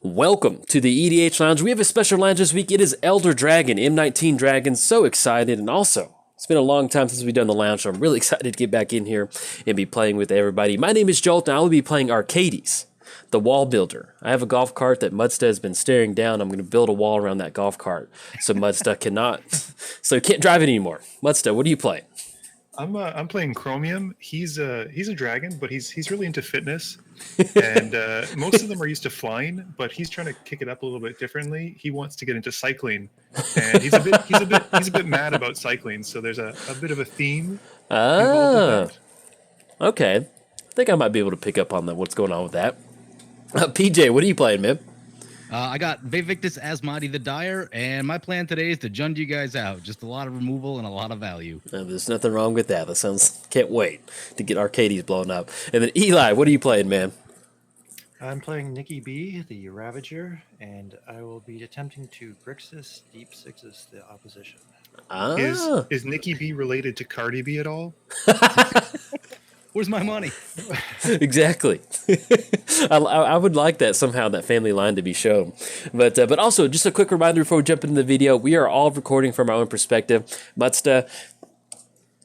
Welcome to the EDH Lounge. We have a special lounge this week. It is Elder Dragon, M19 Dragon. So excited. And also, it's been a long time since we've done the lounge, so I'm really excited to get back in here and be playing with everybody. My name is Jolt, and I will be playing Arcades, the wall builder. I have a golf cart that Muddstah has been staring down. I'm going to build a wall around that golf cart so Muddstah cannot, so he can't drive it anymore. Muddstah, what are you playing? I'm playing Chromium. He's a dragon, but he's really into fitness, and most of them are used to flying, but he's trying to kick it up a little bit differently. He wants to get into cycling, and he's a bit mad about cycling. So there's a bit of a theme involved with that. Okay. I think I might be able to pick up on that. What's going on with that? PJ, what are you playing, man? I got Vaevictis Asmadi the Dyer, and my plan today is to jund you guys out. Just a lot of removal and a lot of value. There's nothing wrong with that. That sounds... Can't wait to get Arcades blown up. And then Eli, what are you playing, man? I'm playing Nicol B, the Ravager, and I will be attempting to Grixis Deep Sixes the opposition. Is Nicol B related to Cardi B at all? Where's my money? Exactly. I would like that somehow, that family line to be shown. But also, just a quick reminder before we jump into the video, we are all recording from our own perspective. Muddstah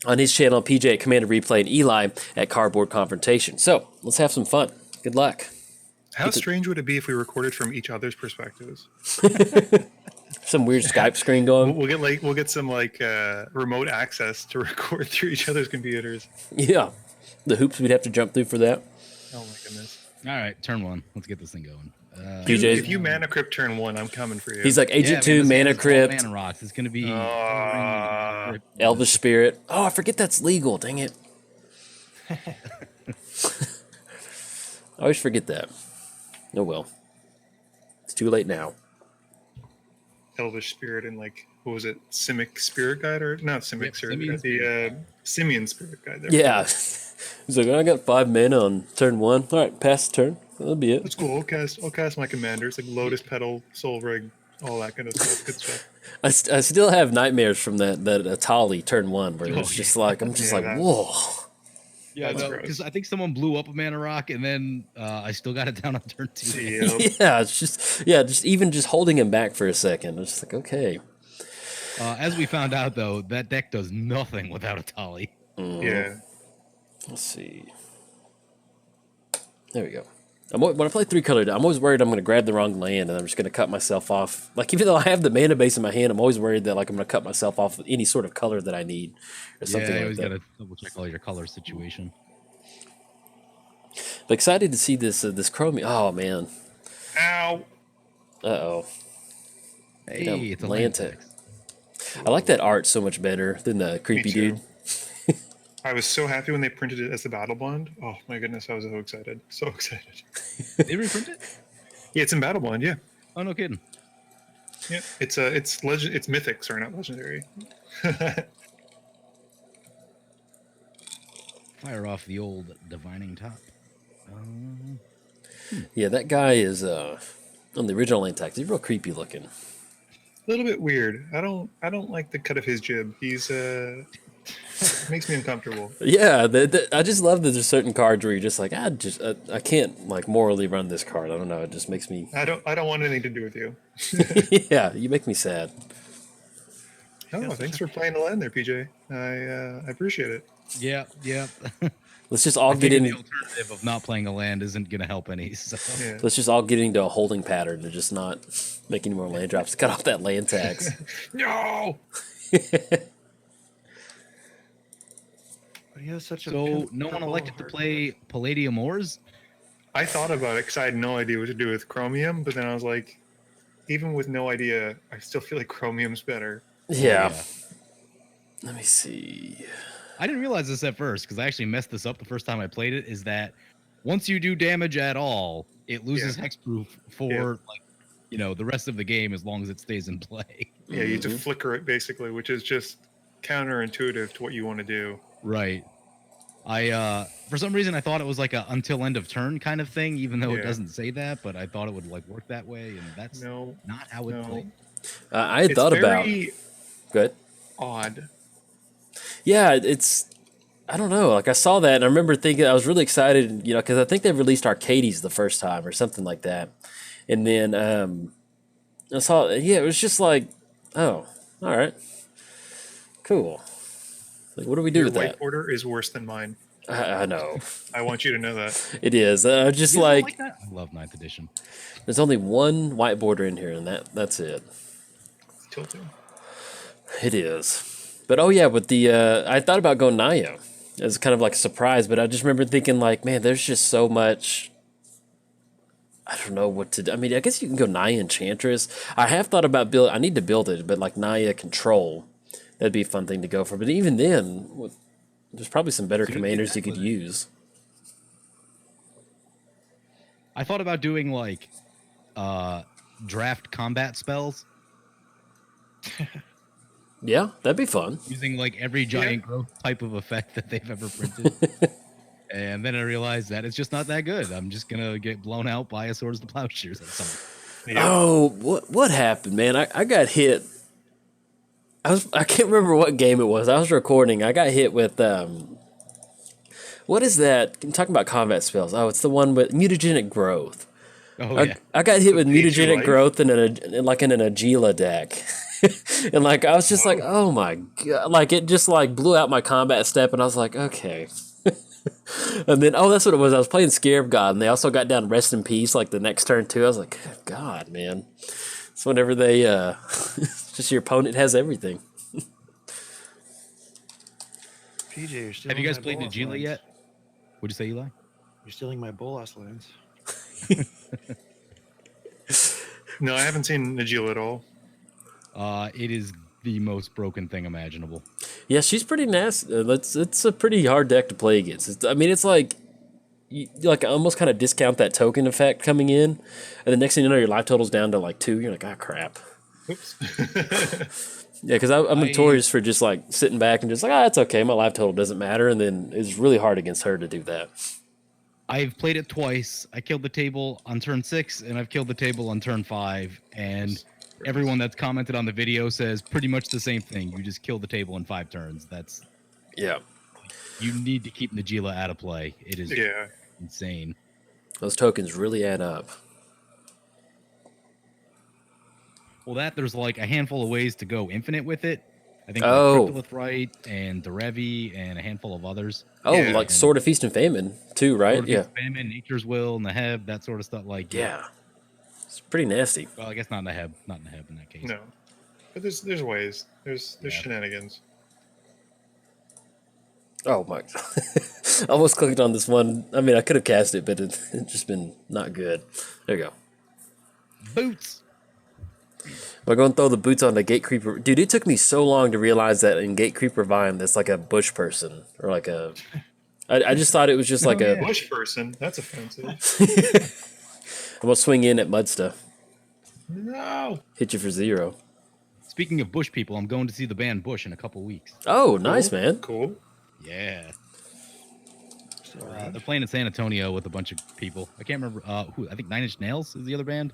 on his channel, PJ at Commander Replay, and Eli at Cardboard Confrontation. So, let's have some fun. Good luck. How strange would it be if we recorded from each other's perspectives? Some weird Skype screen going. We'll get some remote access to record through each other's computers. Yeah. The hoops we'd have to jump through for that. Oh my goodness. All right, turn one. Let's get this thing going. If you mana crypt turn one, I'm coming for you. He's like Agent 2, mana crypt. Mana rocks. It's going to be Elvish Spirit. Oh, I forget that's legal. Dang it. I always forget that. Oh well. It's too late now. Elvish Spirit and what was it? Simic Spirit Guide or not Simic Spirit Guide? The Simian Spirit Guide. There. Yeah. He's like, I got 5 mana on turn 1. All right, pass the turn. That'll be it. That's cool. I'll cast my commanders like Lotus Petal, Soul Rig, all that kind of stuff. Good stuff. I still have nightmares from that Atali turn 1 where it's just like I'm just whoa. Yeah, because I think someone blew up a mana rock and then I still got it down on turn 2. Yeah, it's just holding him back for a second. It's just like, okay. As we found out though, that deck does nothing without a Tali. Yeah. Let's see. There we go. When I play 3-color, I'm always worried I'm going to grab the wrong land and I'm just going to cut myself off. Like, even though I have the mana base in my hand, I'm always worried that I'm going to cut myself off with any sort of color that I need or something like that. Yeah, you always got to double check all your color situation. But excited to see this Chromium. Oh, man. Ow. Uh-oh. Hey, it's a land text. I like that art so much better than the creepy dude. I was so happy when they printed it as the battle bond. Oh my goodness, I was so excited. So excited. They reprint it? Yeah, it's in battle bond, yeah. Oh, no kidding. Yeah, it's mythic, sorry, not legendary. Fire off the old divining top. Yeah, that guy is on the original land text. He's real creepy looking. A little bit weird. I don't like the cut of his jib. He's makes me uncomfortable. Yeah, I just love that there's certain cards where you're just like, I can't morally run this card. I don't know. It just makes me. I don't want anything to do with you. Yeah, you make me sad. Oh, thanks for playing the land there, PJ. I appreciate it. Yeah. Let's just all get in. The alternative of not playing a land isn't going to help any. So. Yeah. Let's just all get into a holding pattern and just not make any more land drops to cut off that land tax. No. So no one elected to play Palladium Ores? I thought about it because I had no idea what to do with Chromium, but then I was like, even with no idea, I still feel like Chromium's better. Yeah. Let me see. I didn't realize this at first because I actually messed this up the first time I played it, is that once you do damage at all, it loses hexproof for the rest of the game as long as it stays in play. Yeah, you have to flicker it basically, which is just counterintuitive to what you want to do. Right. I for some reason I thought it was like a until end of turn kind of thing, even though it doesn't say that, but I thought it would work that way, and that's not how it played. I had thought about. Good. Odd. Yeah, I don't know. I saw that and I remember thinking I was really excited, because I think they released Arcades the first time or something like that. And then I saw, yeah, it was just like, oh, all right, cool. Like, what do we do Your with that? white border is worse than mine. I know I want you to know that. it is. Just You guys don't like that? I love 9th edition. there's only one white border in here, and that's it. It's tilting. It is. But oh yeah, with the I thought about going Naya as kind of like a surprise, but I just remember thinking like, man, there's just so much. I don't know what to do. I mean, I guess you can go Naya Enchantress. I have thought about build. I need to build it, but like Naya Control, that'd be a fun thing to go for. But even then, there's probably some better Dude, commanders you could exactly. use. I thought about doing like draft combat spells, Yeah, that'd be fun. using like every giant growth type of effect that they've ever printed. And then I realized that it's just not that good. I'm just gonna get blown out by a Swords to Plowshares at some point. Yeah. Oh, what happened, man? I got hit. I can't remember what game it was. I was recording. I got hit with what is that? I'm talking about combat spells. Oh, it's the one with mutagenic growth. Oh I, yeah. I got hit with Page your mutagenic life? growth in an Agila deck. And like I was just like, oh my god, like it just like blew out my combat step, and I was like, okay. And then that's what it was. I was playing Scarab God, and they also got down Rest in Peace like the next turn too. I was like, good God, man. It's whenever they it's just your opponent has everything. PJ, you're still Have you guys played Nagila yet? What'd you say, Eli? You're stealing my Bolas lands. No, I haven't seen Najil at all. It is the most broken thing imaginable. Yeah, she's pretty nasty. It's a pretty hard deck to play against. I mean, it's like you like almost kind of discount that token effect coming in, and the next thing you know, your life total's down to like 2. You're like, ah, crap. Oops. Yeah, because I'm notorious for just like sitting back and just like, it's okay. My life total doesn't matter, and then it's really hard against her to do that. I've played it twice. I killed the table on turn 6, and I've killed the table on turn 5. And everyone that's commented on the video says pretty much the same thing. You just kill the table in 5 turns. Yeah, You need to keep Nagila out of play. It is Yeah. insane. those tokens really add up. Well, there's like a handful of ways to go infinite with it. I think Oh. like Cryptolith Rite and the Revi and a handful of others. Oh, Yeah. like Sword of Feast and Famine too, right? Sword of Yeah, Feast and Famine, Nature's Will, and the Heb, that sort of stuff. Like yeah. It's pretty nasty. Well, I guess not in the Heb, in that case. No. But there's ways. There's Yeah. shenanigans. Oh my! I almost clicked on this one. I mean, I could have cast it, but it's just been not good. There you go. Boots. We're going to throw the boots on the Gate Creeper. Dude, it took me so long to realize that in Gate Creeper Vine, that's like a bush person or like a. I just thought it was just like Oh, a. yeah. Bush person. That's offensive. I'm gonna swing in at Muddstah, No. hit you for 0. Speaking of Bush people, I'm going to see the band Bush in a couple weeks. Oh, nice, Cool. man. Cool. Yeah. Still around? They're playing in San Antonio with a bunch of people. I can't remember who. I think 9 Inch Nails is the other band.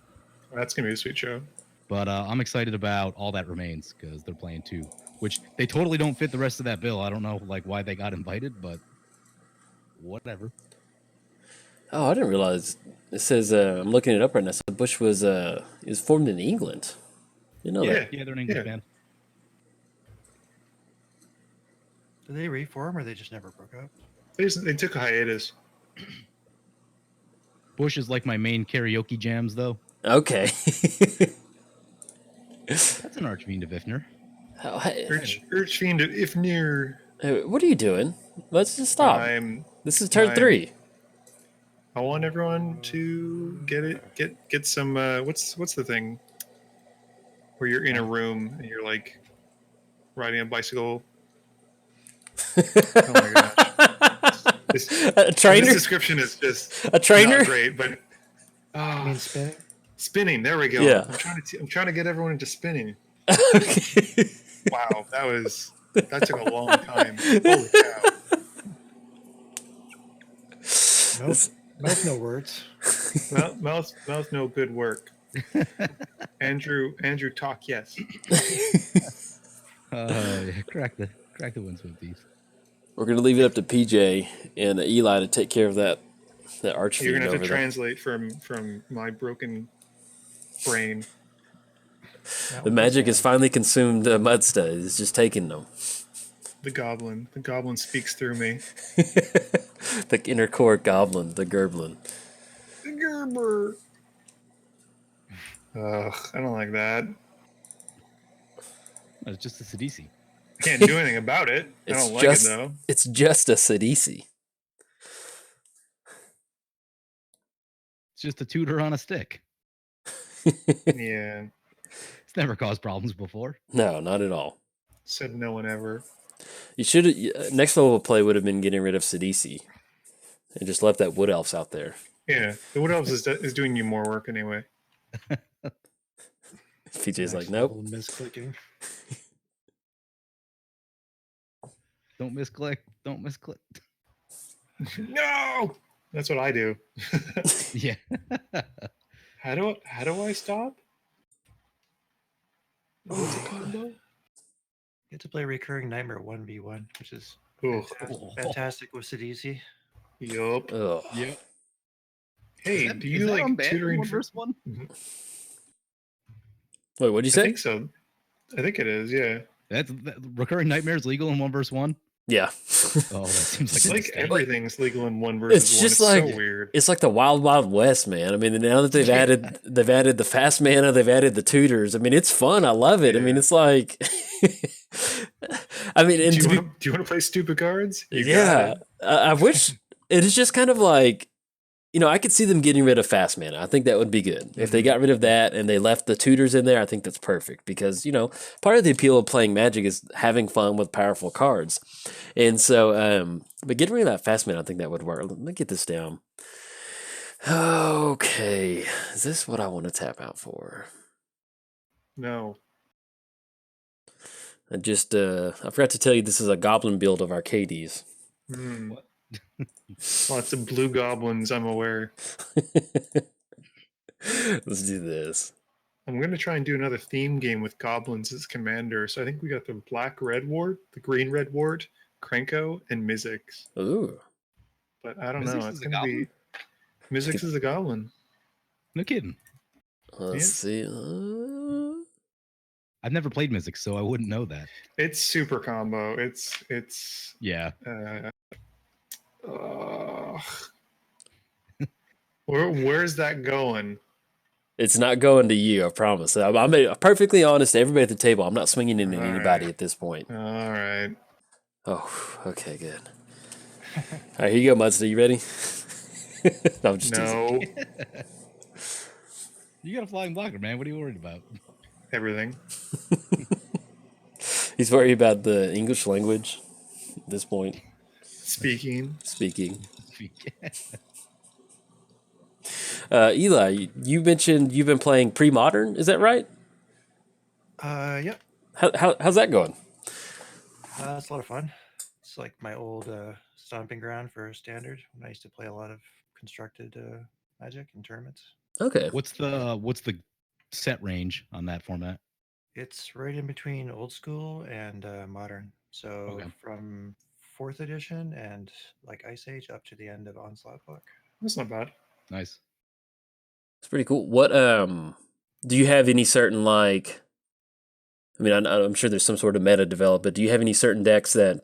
That's gonna be a sweet show. But I'm excited about All That Remains because they're playing too, which they totally don't fit the rest of that bill. I don't know like why they got invited, but whatever. Oh, I didn't realize. It says I'm looking it up right now. So Bush was formed in England. You know that? Yeah, they're an English Yeah. band. Did they reform or they just never broke up? They took a hiatus. Bush is like my main karaoke jams, though. Okay. That's an Archfiend of Ifnir. Oh, hey, Urge Fiend, if near. what are you doing? Let's just stop. This is turn I'm- 3. I want everyone to get some. What's the thing where you're in a room and you're like riding a bicycle? Oh my gosh! A trainer? This description is just A trainer? not great, but I mean, spinning. spinning. There we go. Yeah. I'm trying to get everyone into spinning. Okay. Wow, that took a long time. Holy cow! Nope. Mouth no words. Mouth, no good work. Andrew, talk yes. Crack the winds with these. We're gonna leave it up to PJ and Eli to take care of that You're archfiend gonna have over to there. translate from my broken brain. The magic has finally consumed Muddstah. It's just taking them. The goblin speaks through me. The inner core goblin, the Gerblin. Gerber. Ugh, I don't like that. It's just a Sidisi. I can't do anything about it. I don't like it though. It's just a Sidisi. It's just a tutor on a stick. Yeah. It's never caused problems before. No, not at all. Said no one ever. You should next level of play would have been getting rid of Sidisi and just left that Wood Elves out there. Yeah, the Wood Elves is doing you more work anyway. PJ's like, nope. Misclicking. Don't misclick. Don't misclick. No, that's what I do. Yeah. How do I stop? What's it called though? You get to play Recurring Nightmare 1v1, which is Ooh. fantastic with Sidisi. Yup. Ugh. Yep. Hey, do you like tutoring one versus one? Wait, what'd you I say? think so. I think it is. Yeah. That's recurring nightmares legal in 1v1. Yeah. Oh, that seems like It's a like mistake. everything's legal in one versus It's one. just It's like so weird. It's like the wild, wild west, man. I mean, now that they've added the fast mana, they've added the tutors. I mean, it's fun. I love it. I mean, it's like, I mean, and Do you want to play stupid cards? You got yeah, it. I wish it is just kind of like, you know, I could see them getting rid of fast mana. I think that would be good. If they got rid of that and they left the tutors in there, I think that's perfect because, you know, part of the appeal of playing Magic is having fun with powerful cards. And so, but getting rid of that fast mana, I think that would work. Let me get this down. Okay. Is this what I want to tap out for? No. I just, I forgot to tell you this is a goblin build of Arcades. What? Lots of blue goblins, I'm aware. Let's do this. I'm going to try and do another theme game with goblins as commander. So I think we got the black red ward, the green red ward, Krenko, and Mizzix. Ooh. But I don't Mizzix know. It's is a going to be... Mizzix is a goblin. No kidding. Let's see. I've never played Mizzix, so I wouldn't know that. It's super combo. It's Yeah. Where's that going? It's not going to you, I promise. I'm perfectly honest to everybody at the table. I'm not swinging into anybody at this point. All right. Oh, okay, good. All right, here you go, Muddstah. You ready? No, I'm just No. You got a flying blocker, man. What are you worried about? Everything. He's worried about the English language at this point. Speaking. Eli, you mentioned you've been playing pre-modern. Is that right? Yep. How's that going? It's a lot of fun. It's like my old stomping ground for standard when I used to play a lot of constructed Magic in tournaments. Okay. What's the set range on that format? It's right in between old school and modern. So from 4th edition and like Ice Age up to the end of Onslaught book. That's not bad. Nice. It's pretty cool. What do you have any certain like? I mean, I'm sure there's some sort of meta developed, but do you have any certain decks that?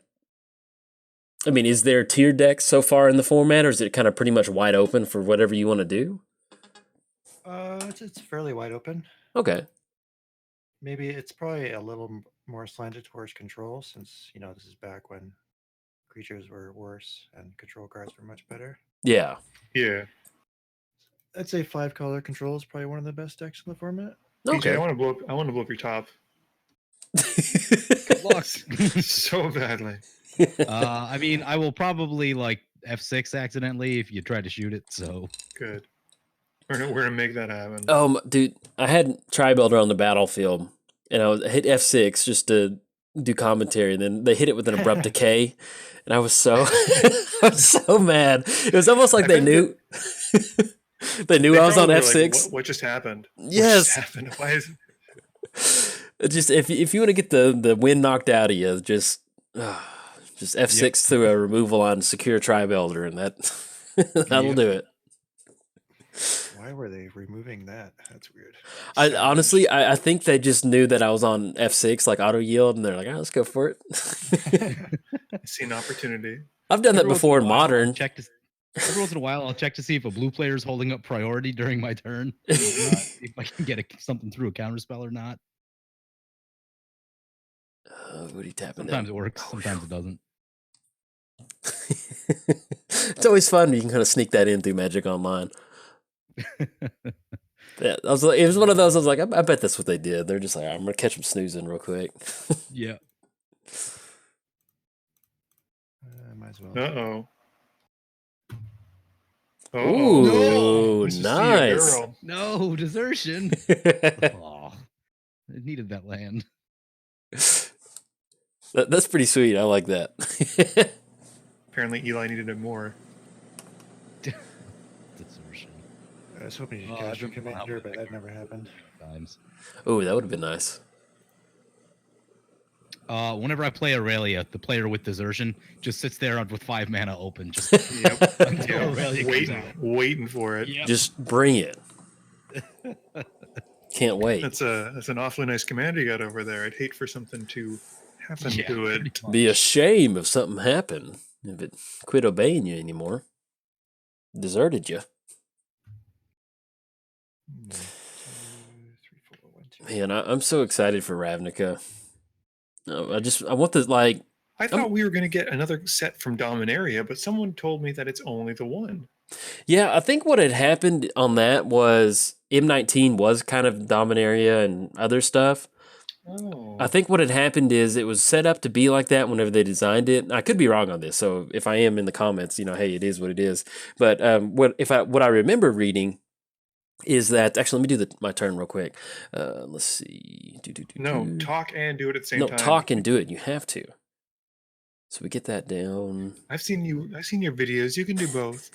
I mean, is there tiered decks so far in the format, or is it kind of pretty much wide open for whatever you want to do? It's fairly wide open. Okay. Maybe it's probably a little more slanted towards control, since this is back when creatures were worse and control cards were much better. Yeah. Yeah. I'd say 5-color control is probably one of the best decks in the format. Okay. PJ, I want to blow up your top. Good luck. So badly. I mean, I will probably like F6 accidentally if you try to shoot it. So Good. We're gonna make that happen. Dude, I had Tri-Builder on the battlefield, and I hit F6 just to do commentary, and then they hit it with an abrupt decay, and I was so mad. It was almost like they knew. They knew I was on F6. Like, what just happened? Yes. What just happened? Why is Just if you want to get the wind knocked out of you, just F6 through a removal on secure Tri-Builder, and that'll do it. Why were they removing that? That's weird. Honestly, I think they just knew that I was on F6, like auto yield, and they're like, let's go for it. I see an opportunity. I've done that Every once before in in a while, I'll Modern. check to- Every once in a while, I'll check to see if a blue player is holding up priority during my turn. If I can get something through a counterspell or not. What are you tapping Sometimes down? it works, sometimes it doesn't. It's always fun. You can kind of sneak that in through Magic Online. Yeah, I was like, it was one of those. I was like, I bet that's what they did. They're just like, I'm gonna catch them snoozing real quick. Yeah. Might as well. Uh-oh. Ooh, Nice to see you, nice. girl. No, desertion. Oh, it needed that land. That's pretty sweet. I like that. Apparently Eli needed it more. Desertion. I was hoping you Oh, could cast your I've been- commander, but that never happened. Times. Oh, that would have been nice. Whenever I play Aurelia, the player with desertion just sits there with 5 mana open, just Yep. until Aurelia comes Waiting, out. waiting for it. Yep. Just bring it. Can't wait. That's an awfully nice commander you got over there. I'd hate for something to happen Yeah, to it. pretty much. Be a shame if something happened. If it quit obeying you anymore. Deserted you. 1, 2, 3, 4, 1, 2. Man, I'm so excited for Ravnica. I want the, like, I thought we were going to get another set from Dominaria, but someone told me that it's only the one. yeah, I think what had happened on that was M19 was kind of Dominaria and other stuff. Oh. I think what had happened is it was set up to be like that whenever they designed it. I could be wrong on this, so if I am in the comments, hey, it is what it is. But what I remember reading is that actually let me do my turn real quick. Let's see. No, talk and do it at the same No, time. talk and do it. You have to. So we get that down. I've seen your videos. You can do both.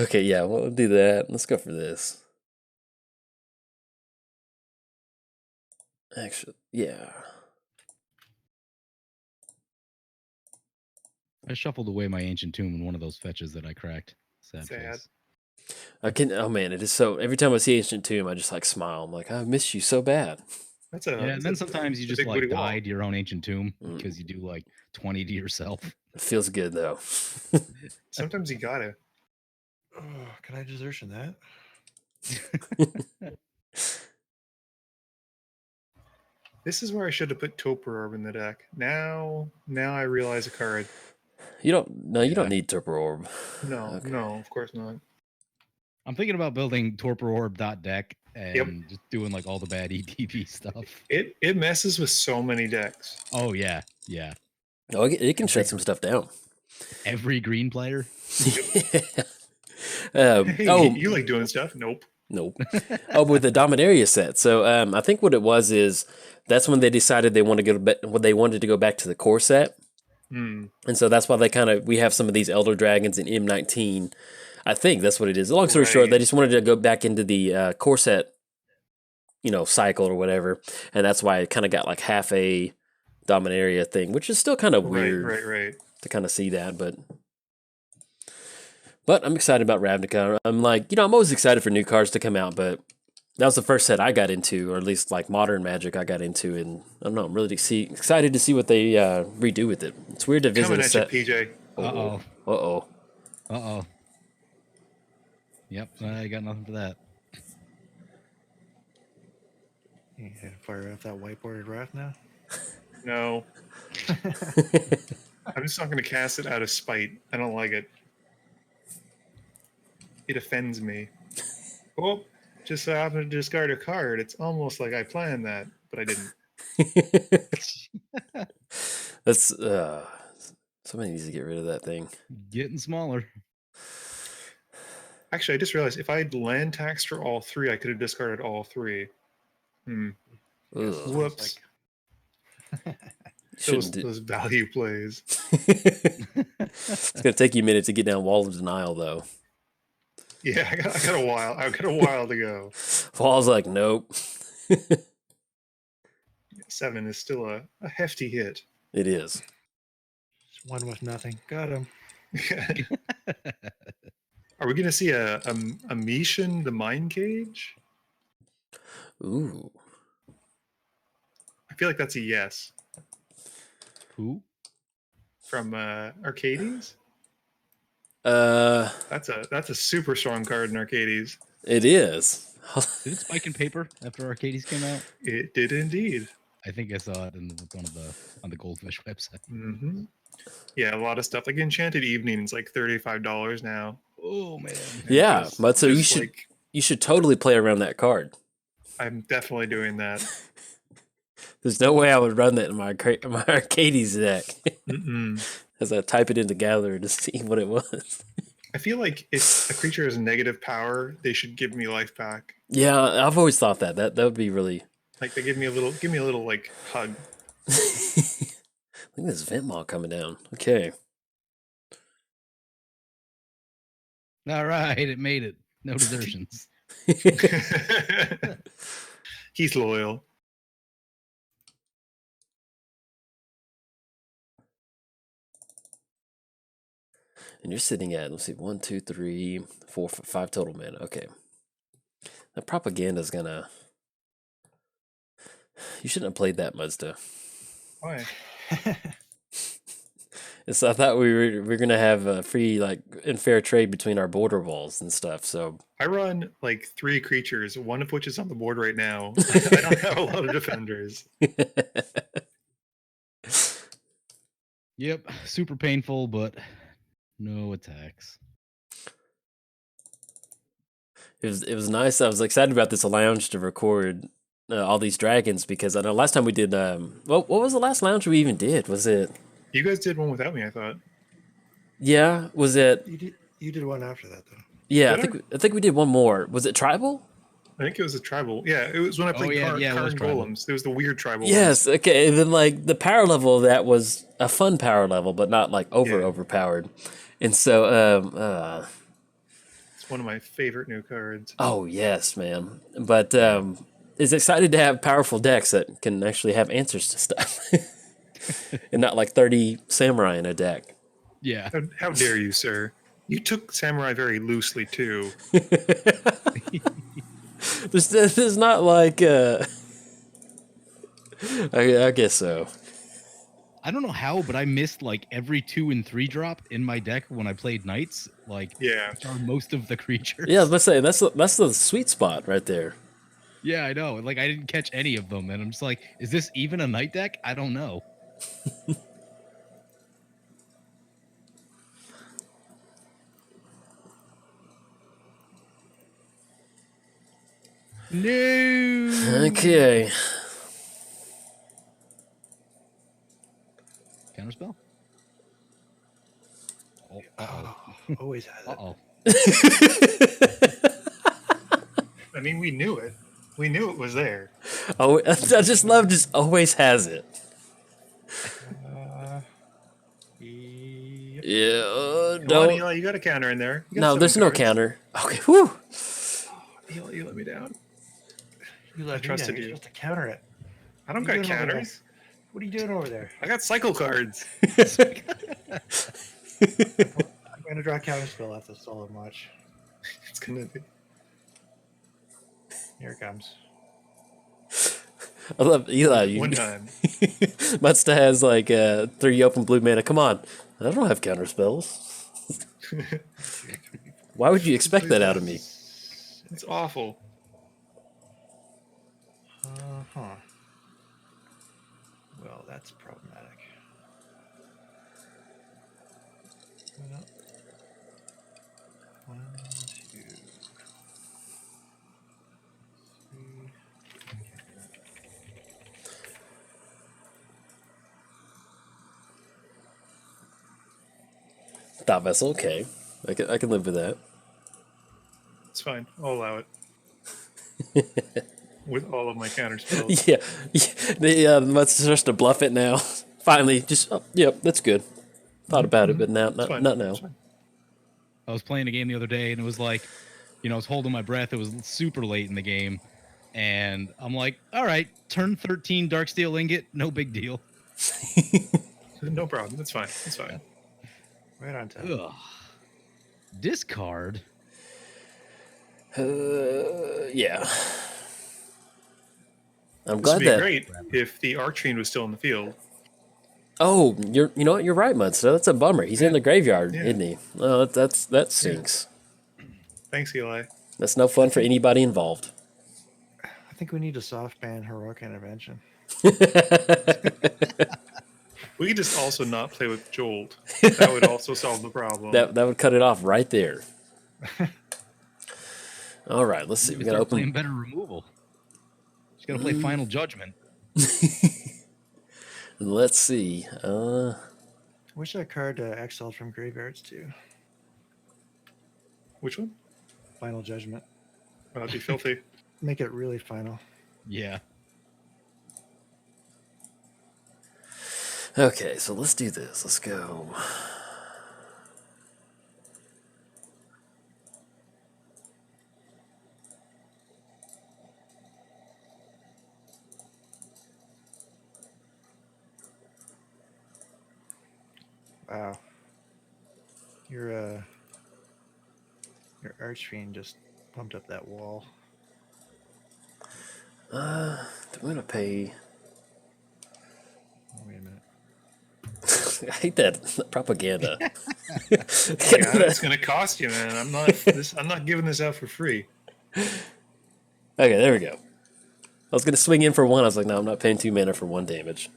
Okay, yeah, we'll do that. Let's go for this. Actually, yeah. I shuffled away my ancient tomb in one of those fetches that I cracked. Sad. Sad. face. Oh man, it is so. Every time I see Ancient Tomb, I just like smile. I'm like, I miss you so bad. That's Yeah, and then sometimes you it's a just big like booty wall. die to your own ancient tomb Mm. because you do like 20 to yourself. It feels good though. Sometimes you gotta. Oh, can I desertion that? This is where I should have put Toper Orb in the deck. Now I realize a card. You don't. No, you don't Yeah. need Turper Orb. No, Okay. no, of course not. I'm thinking about building Torpor Orb deck and just doing like all the bad ETB stuff. It messes with so many decks. Oh yeah, yeah. Oh, it can shut some stuff down. Every green player. Hey, you like doing stuff? Nope. Nope. Oh, with the Dominaria set. So I think what it was is that's when they decided they wanted to go back to the core set. Hmm. And so that's why we have some of these Elder Dragons in M19. I think that's what it is. Long story short, Right. they just wanted to go back into the core set, cycle or whatever. And that's why it kind of got like half a Dominaria thing, which is still kind of weird Right. to kind of see that. But I'm excited about Ravnica. I'm like, I'm always excited for new cards to come out, but that was the first set I got into, or at least like modern Magic I got into, and I don't know, I'm really excited to see what they redo with it. It's weird to visit Coming a at set. you, PJ. Uh-oh. Uh-oh. Uh-oh. Yep, I got nothing for that. You can fire off that whiteboarded wrath now. No. I'm just not going to cast it out of spite. I don't like it. It offends me. Oh, just so I happen to discard a card. It's almost like I planned that, but I didn't. That's somebody needs to get rid of that thing. Getting smaller. Actually, I just realized if I had land taxed for all three, I could have discarded all three. Ugh. Whoops. Shouldn't do. Those value plays. It's gonna take you a minute to get down Wall of Denial, though. Yeah, I got a while. I got a while to go. Wall's like, nope. 7 is still a hefty hit. It is. Just one with nothing. Got him. Are we gonna see a Mishan the Mind Cage? Ooh. I feel like that's a yes Who? from Arcades. Uh, That's a super strong card in Arcades. it is. Did it spike in paper after Arcades came out? It did indeed. I think I saw it in one of on the Goldfish website. Mm-hmm. Yeah, a lot of stuff like Enchanted Evening's like $35 now. Oh man. Yeah, Just- but so just you should totally play around that card. I'm definitely doing that. There's no way I would run that in my Arcades deck. Mm-mm. As I type it into Gathering to see what it was. I feel like if a creature has negative power, they should give me life back. Yeah, I've always thought that would be really. Like they give me a little like hug. Look at this vent maw coming down. Okay. All right, it made it. No desertions. He's loyal. And you're sitting at, let's see, 1, 2, 3, 4, 5 total mana. Okay. That propaganda's gonna. You shouldn't have played that, Muddstah. Why? So I thought we were gonna have a free like and fair trade between our border walls and stuff. So I run like 3 creatures, one of which is on the board right now. I don't have a lot of defenders. Yep, super painful, but no attacks. it was nice. I was excited about this lounge to record all these dragons because I know last time we did. What was the last lounge we even did? Was it? You guys did one without me, I thought. Yeah, was it? You did one after that though. Yeah, Did I think we did one more. Was it tribal? I think it was a tribal. Yeah, it was when I played it was Karn tribal. Golems. It was the weird tribal. Yes. Okay. And then like the power level of that was a fun power level, but not like Yeah. overpowered. And so It's one of my favorite new cards. oh yes, man. But is excited to have powerful decks that can actually have answers to stuff. And not like 30 samurai in a deck. Yeah. How dare you, sir? You took Samurai very loosely, too. There's not like I guess so. I don't know how, but I missed like every 2 and 3 drop in my deck when I played Knights. Like, Yeah. which are most of the creatures. Yeah, I was about to say that's the sweet spot right there. Yeah, I know. Like, I didn't catch any of them, and I'm just like, is this even a Knight deck? I don't know. No. Okay. Counterspell. Oh, Always has it. uh-oh. I mean, we knew it. We knew it was there. Oh, I just love just always has it. Yep. Yeah. Come on, No, Eli, you got a counter in there. You got no, 7 there's no cards. counter. Okay. Whew. Eli, you let me down. You let me trusted down. You're you. supposed to counter it. I don't What are you got doing over counters. What are you doing over there? I got cycle cards. I'm gonna draw counterspell after solo much. It's gonna be. Here it comes. I love Eli. You, One time. Muddstah has like 3 open blue mana. Come on. I don't have counter spells. Why would you expect that out of me? It's awful. Uh-huh. Well, that's problematic. Well, 1, 2, 3. Thought vessel. Okay. I can live with that. It's fine. I'll allow it. With all of my counter spells. Yeah. The Muddstah starts to bluff it now. Finally, just yep, that's good. Thought about it, but now It's not fine. now. It's fine. I was playing a game the other day, and it was like, I was holding my breath. It was super late in the game, and I'm like, all right, turn 13 Darksteel Ingot, no big deal. No problem. It's fine. It's fine. Right on time. Ugh. Discard? Yeah. I'm This glad would be that. great if the Archfiend was still in the field. Oh, you know what? You're right, Muddstah. That's a bummer. He's in the graveyard, Yeah. isn't he? Oh, that stinks. Thanks, Eli. That's no fun for anybody involved. I think we need a soft ban heroic intervention. We could just also not play with Jolt. That would also solve the problem. That would cut it off right there. All right, let's see. We gotta Start playing open. better removal. Just gotta play Final Judgment. Let's see. Wish that card exiled from graveyards too. Which one? Final Judgment. Oh, that'd be filthy. Make it really final. Yeah. Okay, so let's do this. Let's go. Wow. Your Archfiend just pumped up that wall. I'm gonna pay. Oh, wait a minute. I hate that propaganda. Yeah, it's gonna cost you, man. I'm not giving this out for free. Okay, there we go. I was gonna swing in for one. I was like, no, I'm not paying 2 mana for 1 damage.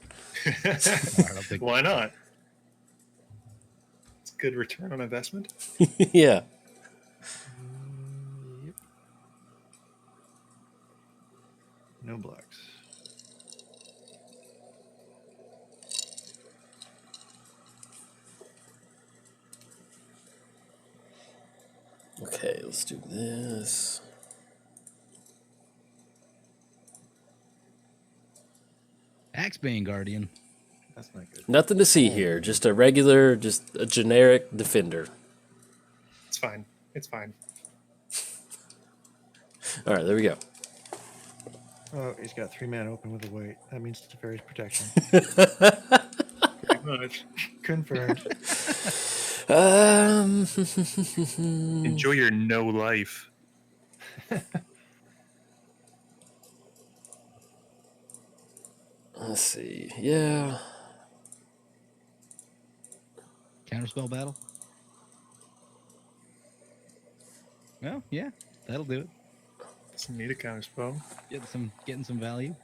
Why not? It's a good return on investment. Yeah. Yep. No blocks. Okay, let's do this. Axebane Guardian. That's not good. Nothing to see here. Just a regular, just a generic defender. It's fine. It's fine. All right, there we go. Oh, he's got 3 mana open with a weight. That means it's Fairy's Protection. Pretty much. Confirmed. Enjoy your no life. Let's see. Yeah. Counterspell battle. Well, yeah, that'll do it. Doesn't need a counterspell. Getting some value.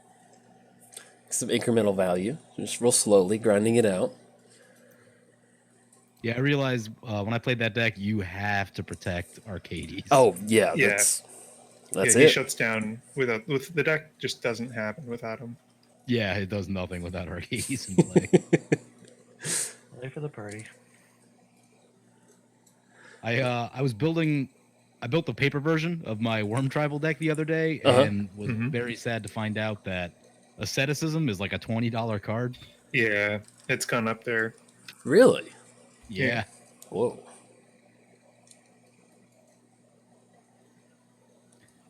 Some incremental value. Just real slowly, grinding it out. Yeah, I realized when I played that deck, you have to protect Arcades. Oh, yeah. Yeah. That's Yeah, it. he shuts down with the deck. Just doesn't happen without him. Yeah, it does nothing without Arcades in play. Play for the party. I built the paper version of my Worm Tribal deck the other day, Uh-huh. and was very sad to find out that Asceticism is like a $20 card. Yeah, it's gone up there. Really? Yeah. Whoa.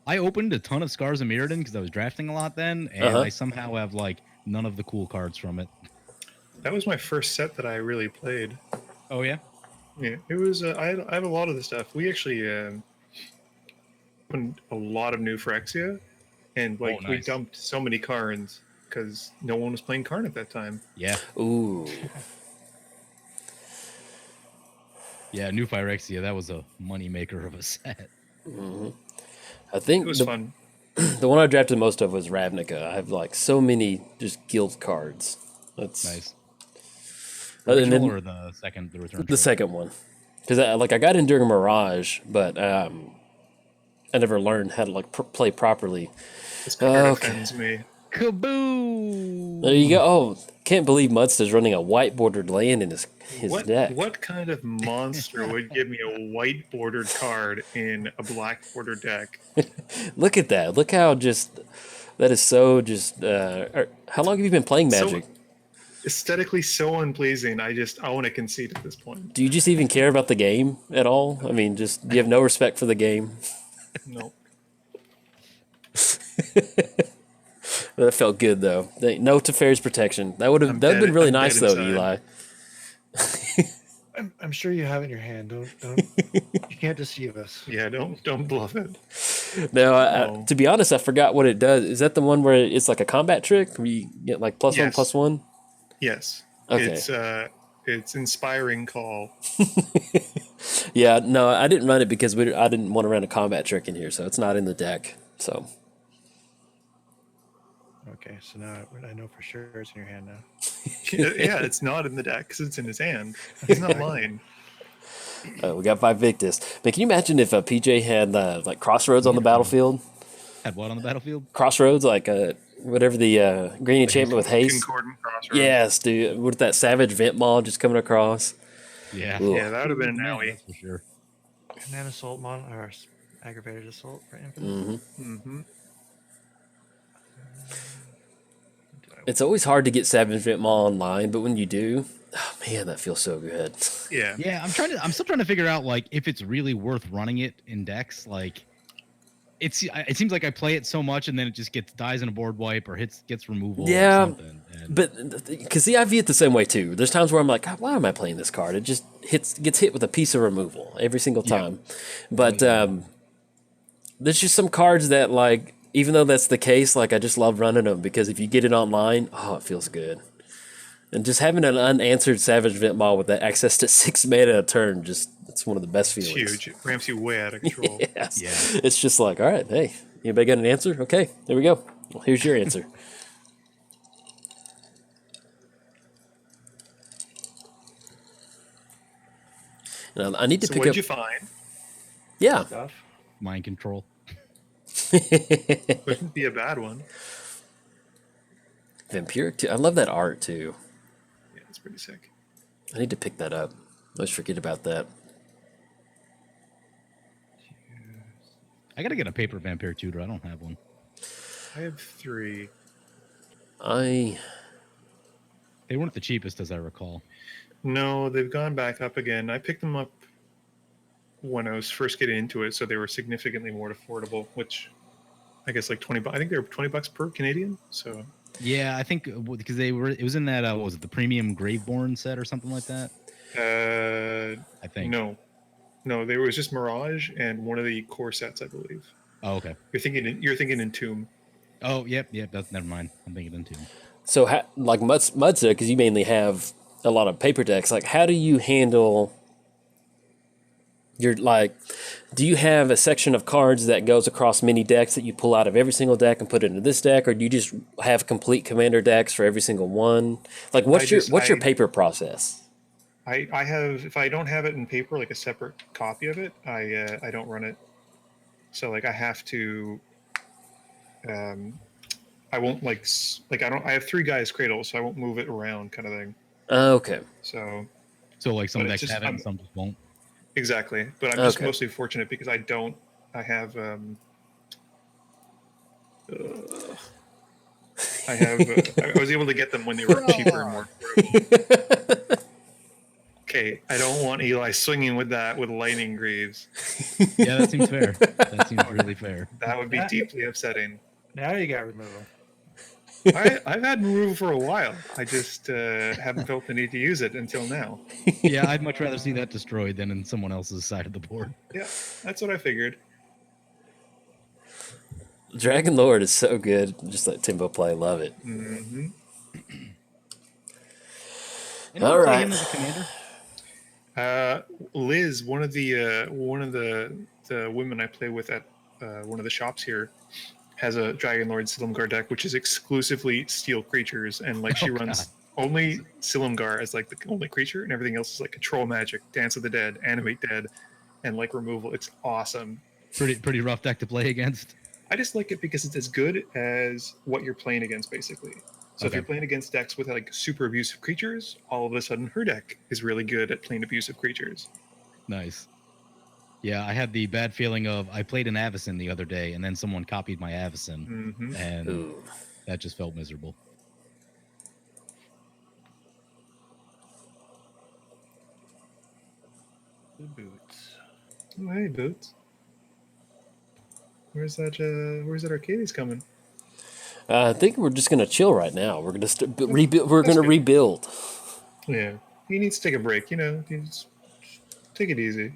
I opened a ton of Scars of Mirrodin because I was drafting a lot then, and I somehow have like none of the cool cards from it. That was my first set that I really played. Oh yeah? Yeah, it was. I have a lot of the stuff. We actually opened a lot of new Phyrexia, and like we nice. dumped so many Karns because no one was playing Karn at that time. Yeah. Ooh. Yeah, new Phyrexia, that was a moneymaker of a set. I think It was fun. the one I drafted most of was Ravnica. I have like so many just guild cards. That's Nice. And Original then or the second, the return? the second one, because I got in during Mirage, but I never learned how to play properly. This card offends me. Kaboom! There you go. Oh, can't believe Muddstah's running a white bordered land in his deck. What kind of monster would give me a white bordered card in a black bordered deck? Look at that. Look how just that is so just. How long have you been playing Magic? Aesthetically so unpleasing. I want to concede at this point. Do you just even care about the game at all? I mean, just you have no respect for the game. No. That felt good though. No Teferi's Protection. That would have been really nice though, inside. Eli. I'm sure you have it in your hand. Don't you can't deceive us. Yeah, don't bluff it. No, Oh. to be honest, I forgot what it does. Is that the one where it's like a combat trick where you get like +1, Yes. +1? Yes. Okay. It's inspiring call. Yeah, no, I didn't run it because I didn't want to run a combat trick in here, so it's not in the deck. So Okay, so now I know for sure it's in your hand now. Yeah, it's not in the deck because it's in his hand. He's not lying. we got Vaevictis. Man, can you imagine if PJ had like Crossroads on the battlefield? Had what on the battlefield? Crossroads, like whatever the green enchantment with haste. Concordant Crossroads. Yes, dude, with that Savage Vent Maul just coming across. Yeah. Ooh. Yeah, that would have been an Man, owie. that's for sure. And then assault or aggravated assault for infinite. Mm-hmm. It's always hard to get Savage Vent Maul online, but when you do, oh man, that feels so good. Yeah. Yeah, I'm still trying to figure out like if it's really worth running it in decks. Like, it seems like I play it so much and then it just dies in a board wipe or gets removal. Yeah, or something. but because see, I view it the same way too. There's times where I'm like, God, why am I playing this card? It just gets hit with a piece of removal every single time. But there's just some cards that like, even though that's the case, like I just love running them because if you get it online, oh, it feels good. And just having an unanswered Savage Vent Maul with that access to 6 mana a turn, it's one of the best feelings. It's huge. It ramps you way out of control. Yes. Yeah. It's just like, all right, hey, anybody got an answer? Okay, there we go. Well, here's your answer. Now, I need to So pick what up. did you find? Yeah. Stuff. Mind control. Wouldn't be a bad one. Vampiric too. I love that art too. Yeah, it's pretty sick. I need to pick that up. I always forget about that. I gotta get a paper vampire tutor. I don't have one. I have 3. I They weren't the cheapest, as I recall. No, they've gone back up again. I picked them up when I was first getting into it, so they were significantly more affordable, which I guess like 20 bucks. I think they were $20 per Canadian. So Yeah, I think because it was in that what was it, the premium Graveborn set or something like that? I think. no, there was just Mirage and one of the core sets, I believe. Oh, okay. You're thinking Entomb. Oh, yep. That's never mind. I'm thinking into. so like Muddstah, because you mainly have a lot of paper decks. Like, how do you handle your like? Do you have a section of cards that goes across many decks that you pull out of every single deck and put it into this deck, or do you just have complete commander decks for every single one? Like, what's your paper process? I have, if I don't have it in paper, like a separate copy of it, I don't run it. So like I have to, I won't like I have 3 guys cradle, so I won't move it around, kind of thing. Okay. So like some but decks it's have it and some just won't. exactly, but I'm just Okay. mostly fortunate because I have I was able to get them when they were cheaper and more affordable. Okay, I don't want Eli swinging with lightning greaves. Yeah, that seems fair. That seems really fair. That would be deeply upsetting. Now you got removal. I've had removal for a while. I just haven't felt the need to use it until now. Yeah, I'd much rather see that destroyed than in someone else's side of the board. Yeah, that's what I figured. Dragon Lord is so good. Just let Timbo play. Love it. Mm-hmm. Anyone All play right. him as a commander? Liz, one of the women I play with at one of the shops here, has a Dragon Lord Silumgar deck, which is exclusively steel creatures, and like she runs only Silumgar as like the only creature, and everything else is like control magic, Dance of the Dead, Animate Dead, and like removal. It's awesome. Pretty rough deck to play against. I just like it because it's as good as what you're playing against, basically. So if Okay. you're playing against decks with like super abusive creatures, all of a sudden her deck is really good at playing abusive creatures. Nice. Yeah, I had the bad feeling of I played an Avacyn the other day, and then someone copied my Avacyn, Mm-hmm. and Ooh. that just felt miserable. The boots. Oh, hey, Boots. Where's that Arcades coming? I think we're just gonna chill right now. We're gonna rebuild. We're That's gonna good. rebuild. Yeah. he needs to take a break. You know, just take it easy.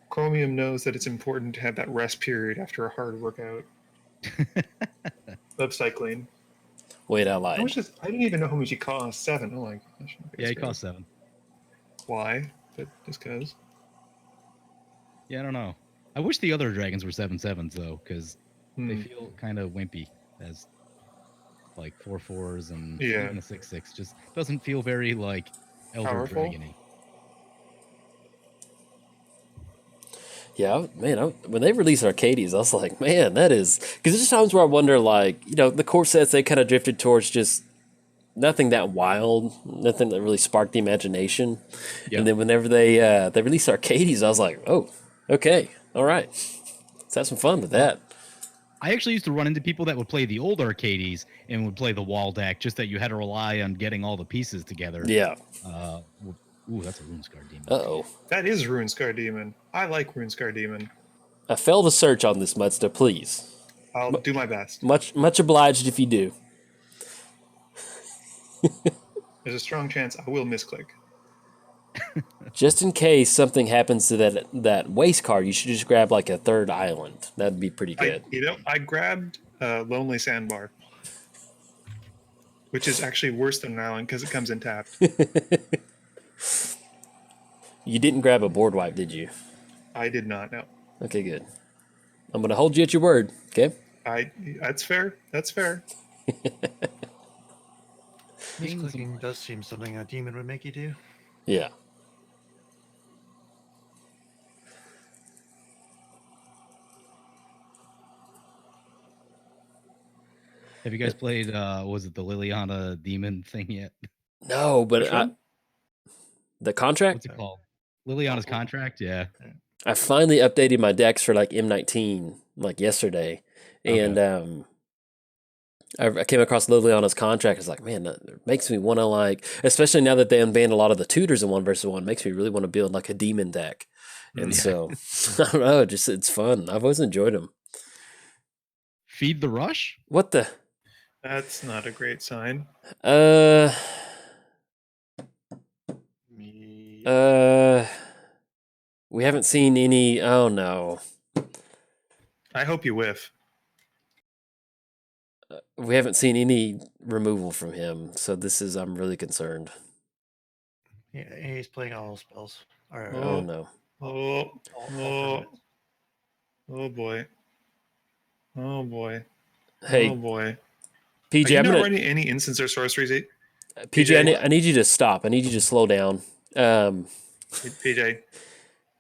Chromium knows that it's important to have that rest period after a hard workout. Upcycling. Wait, I How lied. much I didn't even know how much he cost. 7. Oh my gosh. Yeah, he costs 7. Why? But just because. Yeah, I don't know. I wish the other dragons were 7/7s though, because they feel kind of wimpy as like 4/4s and even a 6/6. Just doesn't feel very like Elder Powerful. Dragon-y. Yeah, man, when they released Arcades, I was like, man, that is... Because there's times where I wonder, like, you know, the core sets, they kind of drifted towards just nothing that wild, nothing that really sparked the imagination. Yep. And then whenever they released Arcades, I was like, oh, okay, all right. Let's have some fun with that. I actually used to run into people that would play the old Arcades and would play the wall deck, just that you had to rely on getting all the pieces together. Yeah. Ooh, that's a Runescar Demon. Uh-oh. That is Runescar Demon. I like Runescar Demon. I failed a search on this, Muddstah, please. I'll do my best. Much obliged if you do. There's a strong chance I will misclick. Just in case something happens to that waste card, you should just grab like a third island. That'd be pretty good. I grabbed Lonely Sandbar, which is actually worse than an island because it comes in tapped. You didn't grab a board wipe, did you? I did not know. Okay, good. I'm going to hold you at your word, okay? That's fair. That's fair. Misclicking does seem something a demon would make you do. Yeah. Have you guys played, was it the Liliana Demon thing yet? No, but the contract? What's it called? Liliana's Contract? Yeah. I finally updated my decks for like M19 like yesterday. And I came across Liliana's Contract. I was like, man, that makes me want to like, especially now that they unbanned a lot of the tutors in 1v1, makes me really want to build like a demon deck. And so, I don't know, it's fun. I've always enjoyed them. Feed the Rush? What the? That's not a great sign. We haven't seen any. Oh no. I hope you whiff. We haven't seen any removal from him, so I'm really concerned. Yeah, he's playing all spells. Oh no. Oh boy. Oh boy. Hey. Oh boy. PJ, Are you I'm not gonna. running any instants or sorceries? PJ, I need you to stop. I need you to slow down. PJ.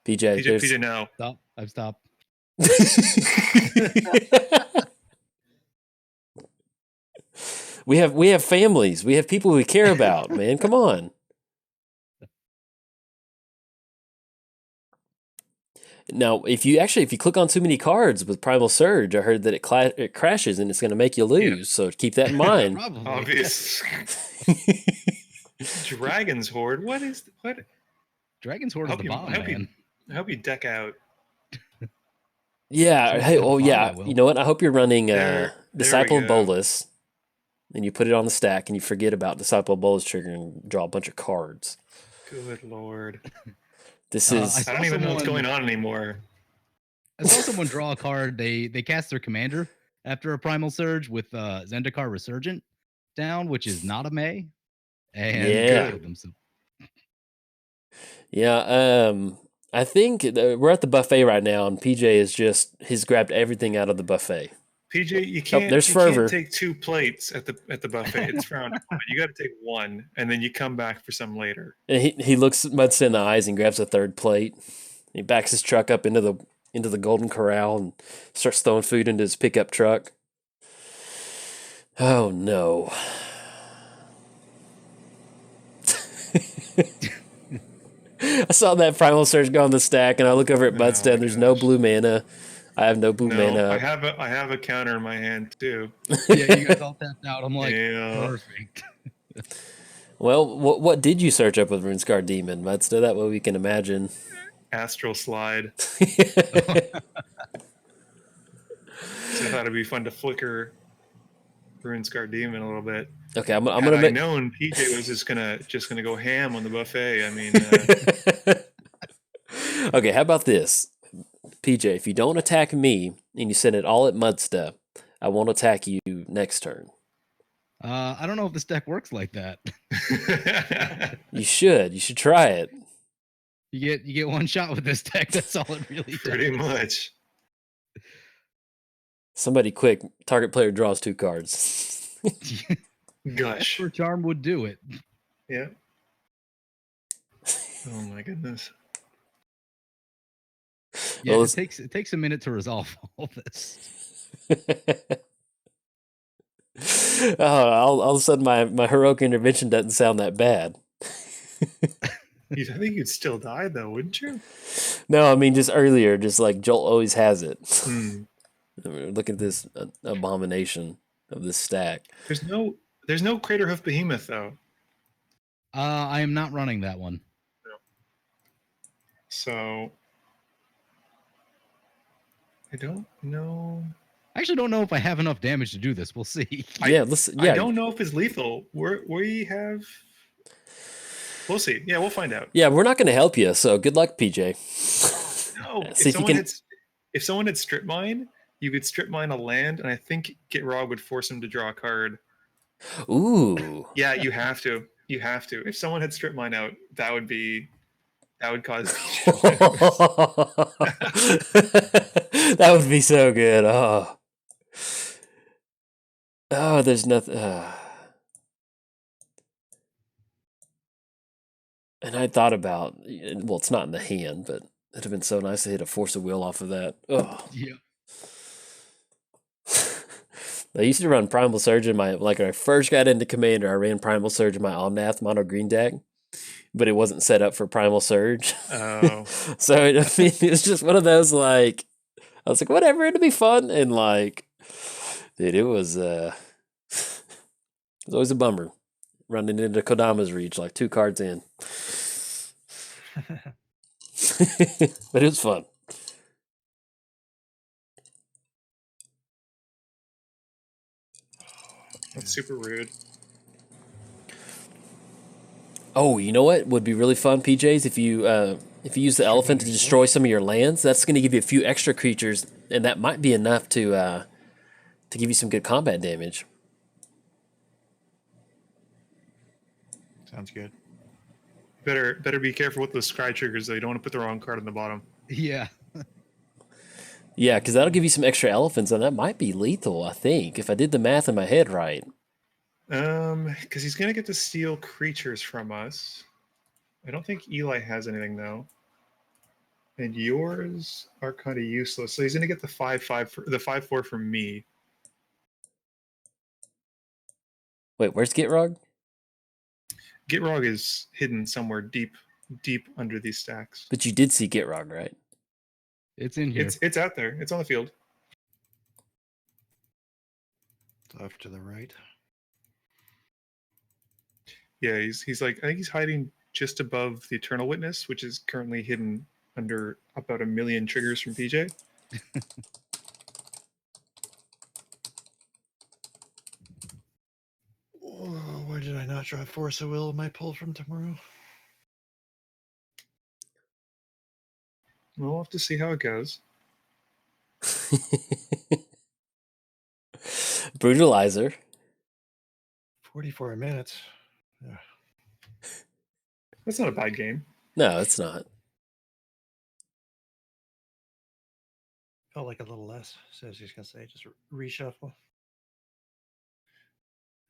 PJ, no. Stop. I've stopped. We have families. We have people we care about, man. Come on. Now, if you click on too many cards with Primal Surge, I heard that it crashes and it's going to make you lose. Yeah. So keep that in mind. Probably. Obvious. Dragon's Horde. What? Dragon's Horde is the bomb, man. I hope you deck out. Yeah. Hey. Oh, yeah. You know what? I hope you're running Disciple of Bolas, and you put it on the stack, and you forget about Disciple of Bolas trigger and draw a bunch of cards. Good lord. This is. I don't even know what's going on anymore. I saw someone draw a card. They cast their commander after a Primal Surge with Zendikar Resurgent down, which is not a May. And yeah. I think we're at the buffet right now, and PJ he's grabbed everything out of the buffet. PJ, you can't. There's you Fervor. Can't take 2 plates at the buffet. It's frowned upon. You got to take 1, and then you come back for some later. And he looks Muddstah in the eyes and grabs a third plate. He backs his truck up into the Golden Corral and starts throwing food into his pickup truck. Oh no. I saw that Primal Surge go on the stack, and I look over at Muddstah, and there's no blue mana. I have no blue mana. I have a counter in my hand too. Yeah, you guys all tapped out. I'm like, perfect. Well, what did you search up with RuneScar Demon, Muddstah? That way we can imagine. Astral Slide. So I thought it'd be fun to flicker Runescar Demon a little bit. Okay, I'm Had gonna I make. known PJ was just gonna go ham on the buffet. I mean, Okay, how about this, PJ? If you don't attack me and you send it all at Muddstah, I won't attack you next turn. I don't know if this deck works like that. You should. You should try it. You get one shot with this deck. That's all it really does. pretty much. Somebody quick, target player draws 2 cards. Gosh. Esper Charm would do it. Yeah. Oh my goodness. Yeah, Well, it takes a minute to resolve all this. all of a sudden, my heroic intervention doesn't sound that bad. I think you'd still die though, wouldn't you? No, I mean just earlier, just like Jolt always has it. Hmm. Look at this abomination of this stack. There's no Craterhoof Behemoth though. I am not running that one. So I don't know. I actually don't know if I have enough damage to do this. We'll see. Yeah, listen. Yeah, I don't know if it's lethal. We have. We'll see. Yeah, we'll find out. yeah, we're not going to help you. So good luck, PJ. No, See if someone had strip mine, you could strip mine a land, and I think Gitrog would force him to draw a card. Ooh. Yeah, you have to. You have to. If someone had strip mine out, that would cause. That would be so good. Oh, there's nothing. And I thought about, well, it's not in the hand, but it'd have been so nice to hit a Force of Will off of that. Oh. Yeah. I used to run Primal Surge in my, like when I first got into Commander, I ran Primal Surge in my Omnath mono green deck, but it wasn't set up for Primal Surge. Oh. So, I mean, it was just one of those, like, I was like, whatever, it'll be fun. And, like, dude, it was always a bummer running into Kodama's Reach, like 2 cards in. But it was fun. That's super rude. Oh, you know what would be really fun, PJs? If you use the elephant to destroy some of your lands, that's going to give you a few extra creatures, and that might be enough to give you some good combat damage. Sounds good. Better be careful with those scry triggers though. You don't want to put the wrong card on the bottom. Yeah. Yeah, because that'll give you some extra elephants, and that might be lethal, I think, if I did the math in my head right. Because he's gonna get to steal creatures from us. I don't think Eli has anything though. And yours are kind of useless. So he's gonna get the 5/5 the 5/4 from me. Wait, where's Gitrog? Gitrog is hidden somewhere deep under these stacks. But you did see Gitrog, right? It's in here. It's out there. It's on the field. It's off to the right. Yeah, he's like, I think he's hiding just above the Eternal Witness, which is currently hidden under about 1 million triggers from PJ. Oh, why did I not draw Force of Will in my pull from tomorrow? We'll have to see how it goes. Brutalizer. 44 minutes. Yeah. That's not a bad game. No, it's not. Felt like a little less. So I was just gonna say, just reshuffle.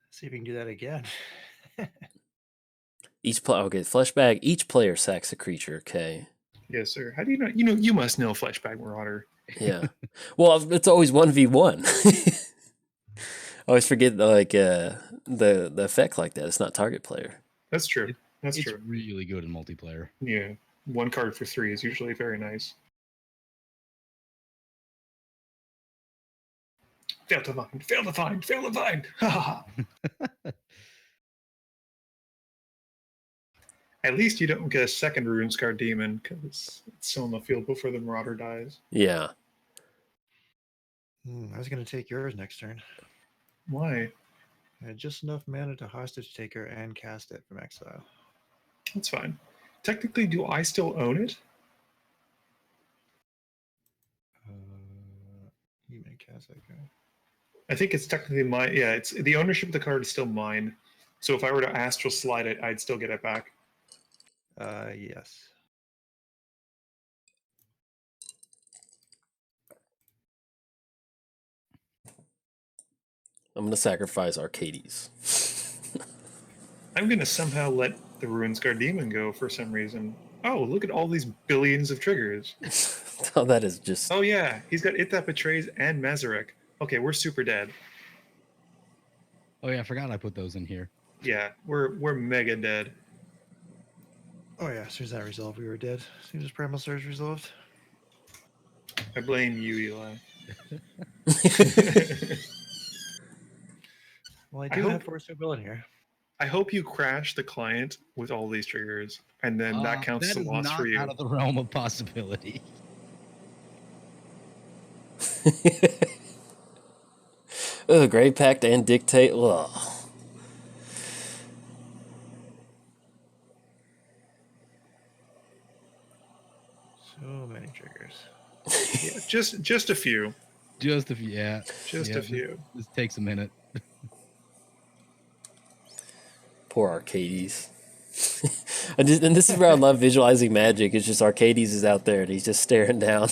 See if we can do that again. Okay, Fleshbag. Each player sacks a creature. Okay. Yes, sir. How do you know? You must know Fleshbag Marauder. Yeah. Well, it's always 1v1. I always forget the effect like that. It's not target player. That's true. That's It's true. really good in multiplayer. Yeah. 1 card for 3 is usually very nice. Fail to find. Fail to find. Fail to find. Ha ha ha. At least you don't get a second Runescar Demon because it's still in the field before the Marauder dies. Yeah. I was gonna take yours next turn. Why? Just enough mana to hostage taker and cast it from exile. That's fine. Technically, do I still own it? You may cast that guy. I think it's technically mine. Yeah, it's the ownership of the card is still mine. So if I were to astral slide it, I'd still get it back. Yes. I'm going to sacrifice Arcades. I'm going to somehow let the Runescar Demon go for some reason. Oh, look at all these billions of triggers. Oh, that is just... Oh, yeah. He's got It That Betrays and Mazarek. Okay, we're super dead. Oh yeah, I forgot I put those in here. Yeah, we're mega dead. Oh yeah, as soon as that resolved, we were dead. As soon as Primal Surge resolved. I blame you, Eli. Well, I I do hope- have Force of Will in here. I hope you crash the client with all these triggers, and then that counts as a loss for you. Out of the realm of possibility. Ugh, Grey Pact and Dictate. Ugh. So many triggers. Yeah, just a few. Just a few, yeah. Just a few. This takes a minute. Poor Arcades. And this is where I love visualizing Magic. It's just Arcades is out there and he's just staring down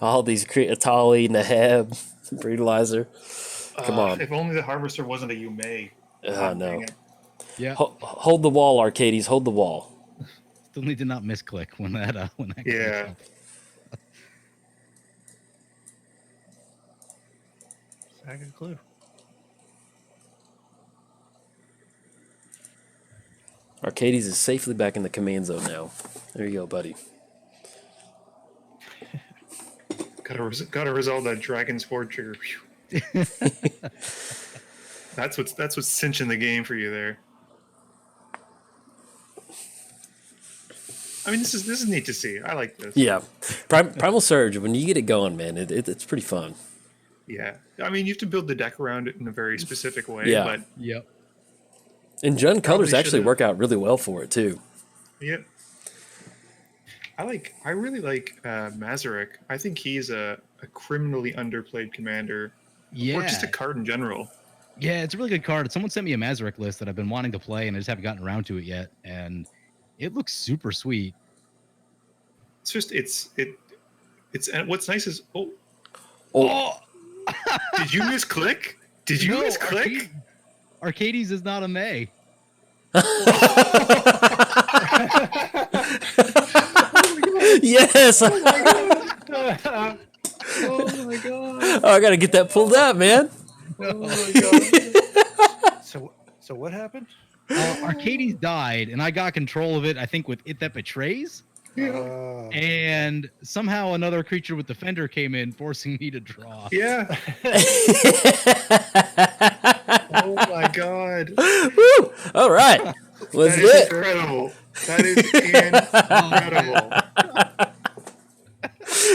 all these Atali, Nahab, Brutalizer. Come on. If only the Harvester wasn't a Yume. Oh, no. Dang it. Yeah. Hold the wall, Arcades. Hold the wall. Still need to not misclick when that Yeah. comes up. Saga Clue. Arcades is safely back in the command zone now. There you go, buddy. Gotta resolve that Dragon Spore trigger. That's what's cinching the game for you there. I mean, this is neat to see. I like this. Yeah. Primal Surge, when you get it going, man, it's pretty fun. Yeah. I mean, you have to build the deck around it in a very specific way. Yeah. But Yep. And Jund colors actually should've- work out really well for it, too. yeah. I really like Mazarek. I think he's a criminally underplayed commander. Yeah. Or just a card in general. Yeah, it's a really good card. Someone sent me a Mazarek list that I've been wanting to play, and I just haven't gotten around to it yet. And it looks super sweet. It's just and what's nice is Oh, did you misclick? Did you misclick? Arcades is not a May. yes! Oh my god! Oh, I gotta get that pulled out, man. Oh my god! So what happened? Arcades died, and I got control of it, I think, with It That Betrays. And somehow another creature with Defender came in, forcing me to draw. Yeah. Oh my god. Woo! All right. Let's That do is it. incredible. That is incredible.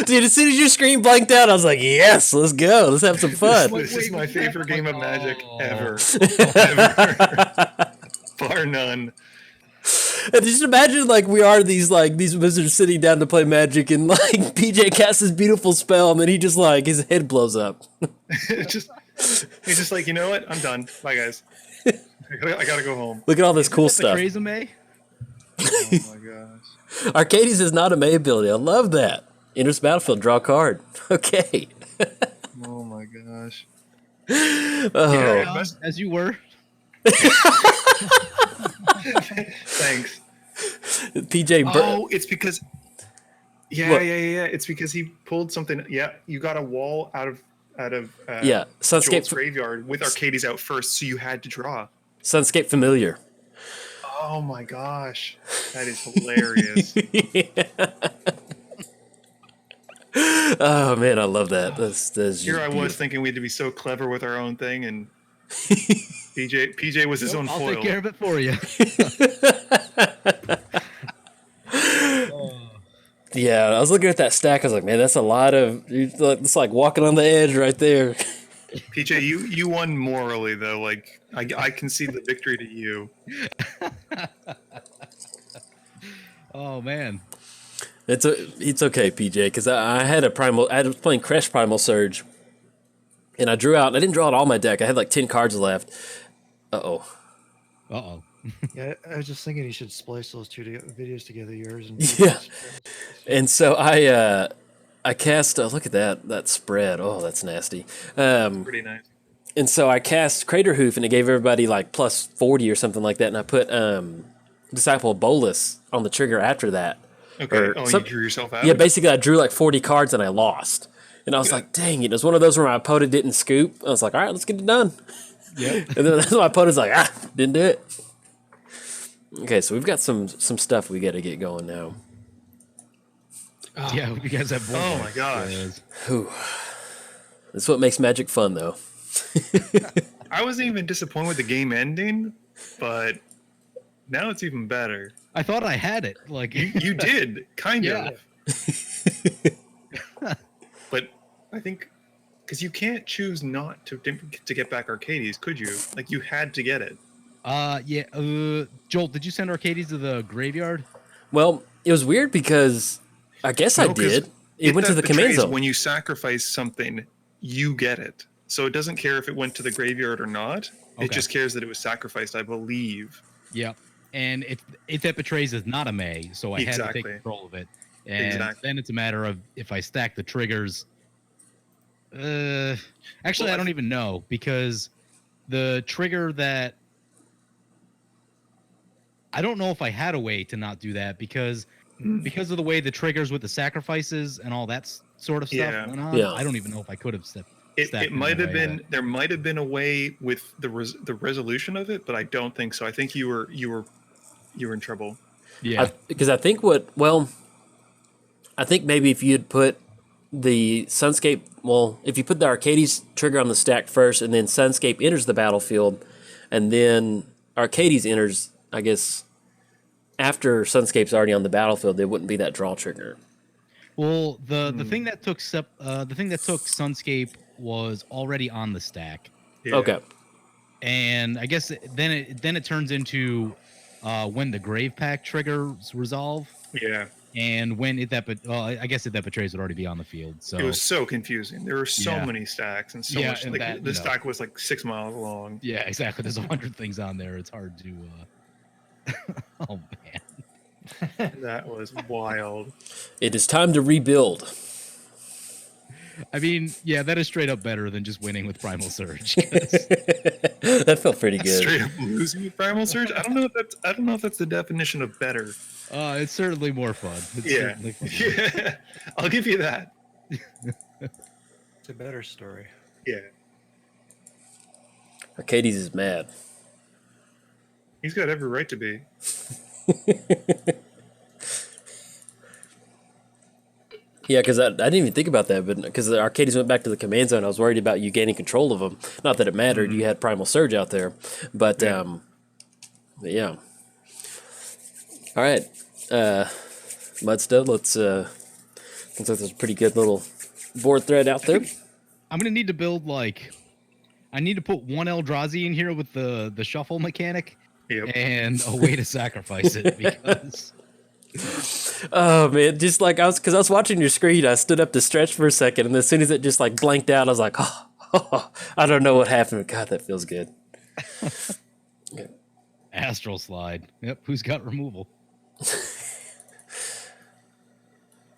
Dude, as soon as your screen blanked out, I was like, yes, let's go. Let's have some fun. This is my favorite game of Magic ever. Bar none. And just imagine like we are these wizards sitting down to play Magic, and like PJ casts this beautiful spell, and then he just like his head blows up. He's just like, you know what? I'm done. Bye guys. I gotta go home. Look at all this cool stuff. Betrays a May? Oh my gosh. Arcades is not a May ability. I love that. Enters battlefield, draw a card. Okay. Oh my gosh. Oh. Yeah, As you were. thanks. PJ. Oh, it's because. Yeah, What? yeah. It's because he pulled something. Yeah, you got a wall out of Yeah, Jolt's Sunscape. graveyard with Arcades out first, so you had to draw. Sunscape Familiar. Oh my gosh, that is hilarious. Oh man, I love that. That's Here I was beautiful. thinking we had to be so clever with our own thing, and PJ was his own I'll foil. take care of it for you. Yeah, I was looking at that stack. I was like, man, that's a lot of. It's like walking on the edge right there. PJ, you won morally though. Like I can see the victory to you. Oh man. It's okay, PJ, because I had a primal. I was playing Crash Primal Surge, and I didn't draw out all my deck. I had like 10 cards left. Uh oh. Yeah, I was just thinking you should splice those two videos together, yours and Yeah. PJ's. And so I cast. Look at that spread. Oh, that's nasty. Pretty nice. And so I cast Crater Hoof, and it gave everybody like plus 40 or something like that. And I put Disciple Bolas on the trigger after that. Okay. You drew yourself out? Yeah, basically I drew like 40 cards and I lost. And I was like, dang it. It was one of those where my opponent didn't scoop. I was like, all right, let's get it done. Yep. And then my opponent's like, didn't do it. Okay, so we've got some stuff we got to get going now. Oh. Yeah, you guys have one. Oh my gosh. That's what makes Magic fun, though. I wasn't even disappointed with the game ending, but now it's even better. I thought I had it. Like You did, kind Yeah. of. But I think because you can't choose not to get back Arcades, could you? Like you had to get it. Yeah. Jolt, did you send Arcades to the graveyard? Well, it was weird because I guess I did. It went to the command zone. When you sacrifice something, you get it. So it doesn't care if it went to the graveyard or not. Okay. It just cares that it was sacrificed, I believe. Yep. And if that betrays is not a May, so I had to take control of it. And then it's a matter of if I stack the triggers. Actually, I don't even know, because the trigger that I don't know if I had a way to not do that because of the way the triggers with the sacrifices and all that sort of stuff went on. Yeah. I don't even know if I could have It might have been there might have been a way with the resolution of it, but I don't think so. I think you were in trouble. Yeah, because I think I think maybe if you'd put the Sunscape, if you put the Arcades trigger on the stack first, and then Sunscape enters the battlefield, and then Arcades enters, I guess after Sunscape's already on the battlefield, there wouldn't be that draw trigger. Well, the thing that took Sunscape was already on the stack. Yeah. Okay. And I guess then it turns into when the Grave Pack triggers resolve. Yeah. And when I guess that betrays would already be on the field. So it was so confusing. There were so many stacks and so much. and Like the stack was like 6 miles long. Yeah, exactly. There's 100 things on there. It's hard to. Oh man, that was wild. It is time to rebuild. I mean, yeah, that is straight up better than just winning with Primal Surge. That felt pretty good. Straight up losing with Primal Surge. I don't know if that's the definition of better. It's certainly more fun. Yeah, I'll give you that. It's a better story. Yeah, Arcades is mad. he's got every right to be. Yeah, because I didn't even think about that, but because the Arcades went back to the command zone, I was worried about you gaining control of them. Not that it mattered; you had Primal Surge out there, but yeah. All right, Muddstah. Looks like there's a pretty good little board thread out there. I'm gonna need to build I need to put one Eldrazi in here with the shuffle mechanic, and a way to sacrifice it because. Oh man, just like I was watching your screen, I stood up to stretch for a second, and as soon as it just like blanked out, I was like, oh, I don't know what happened. God, that feels good. Okay. Astral Slide. Yep, who's got removal?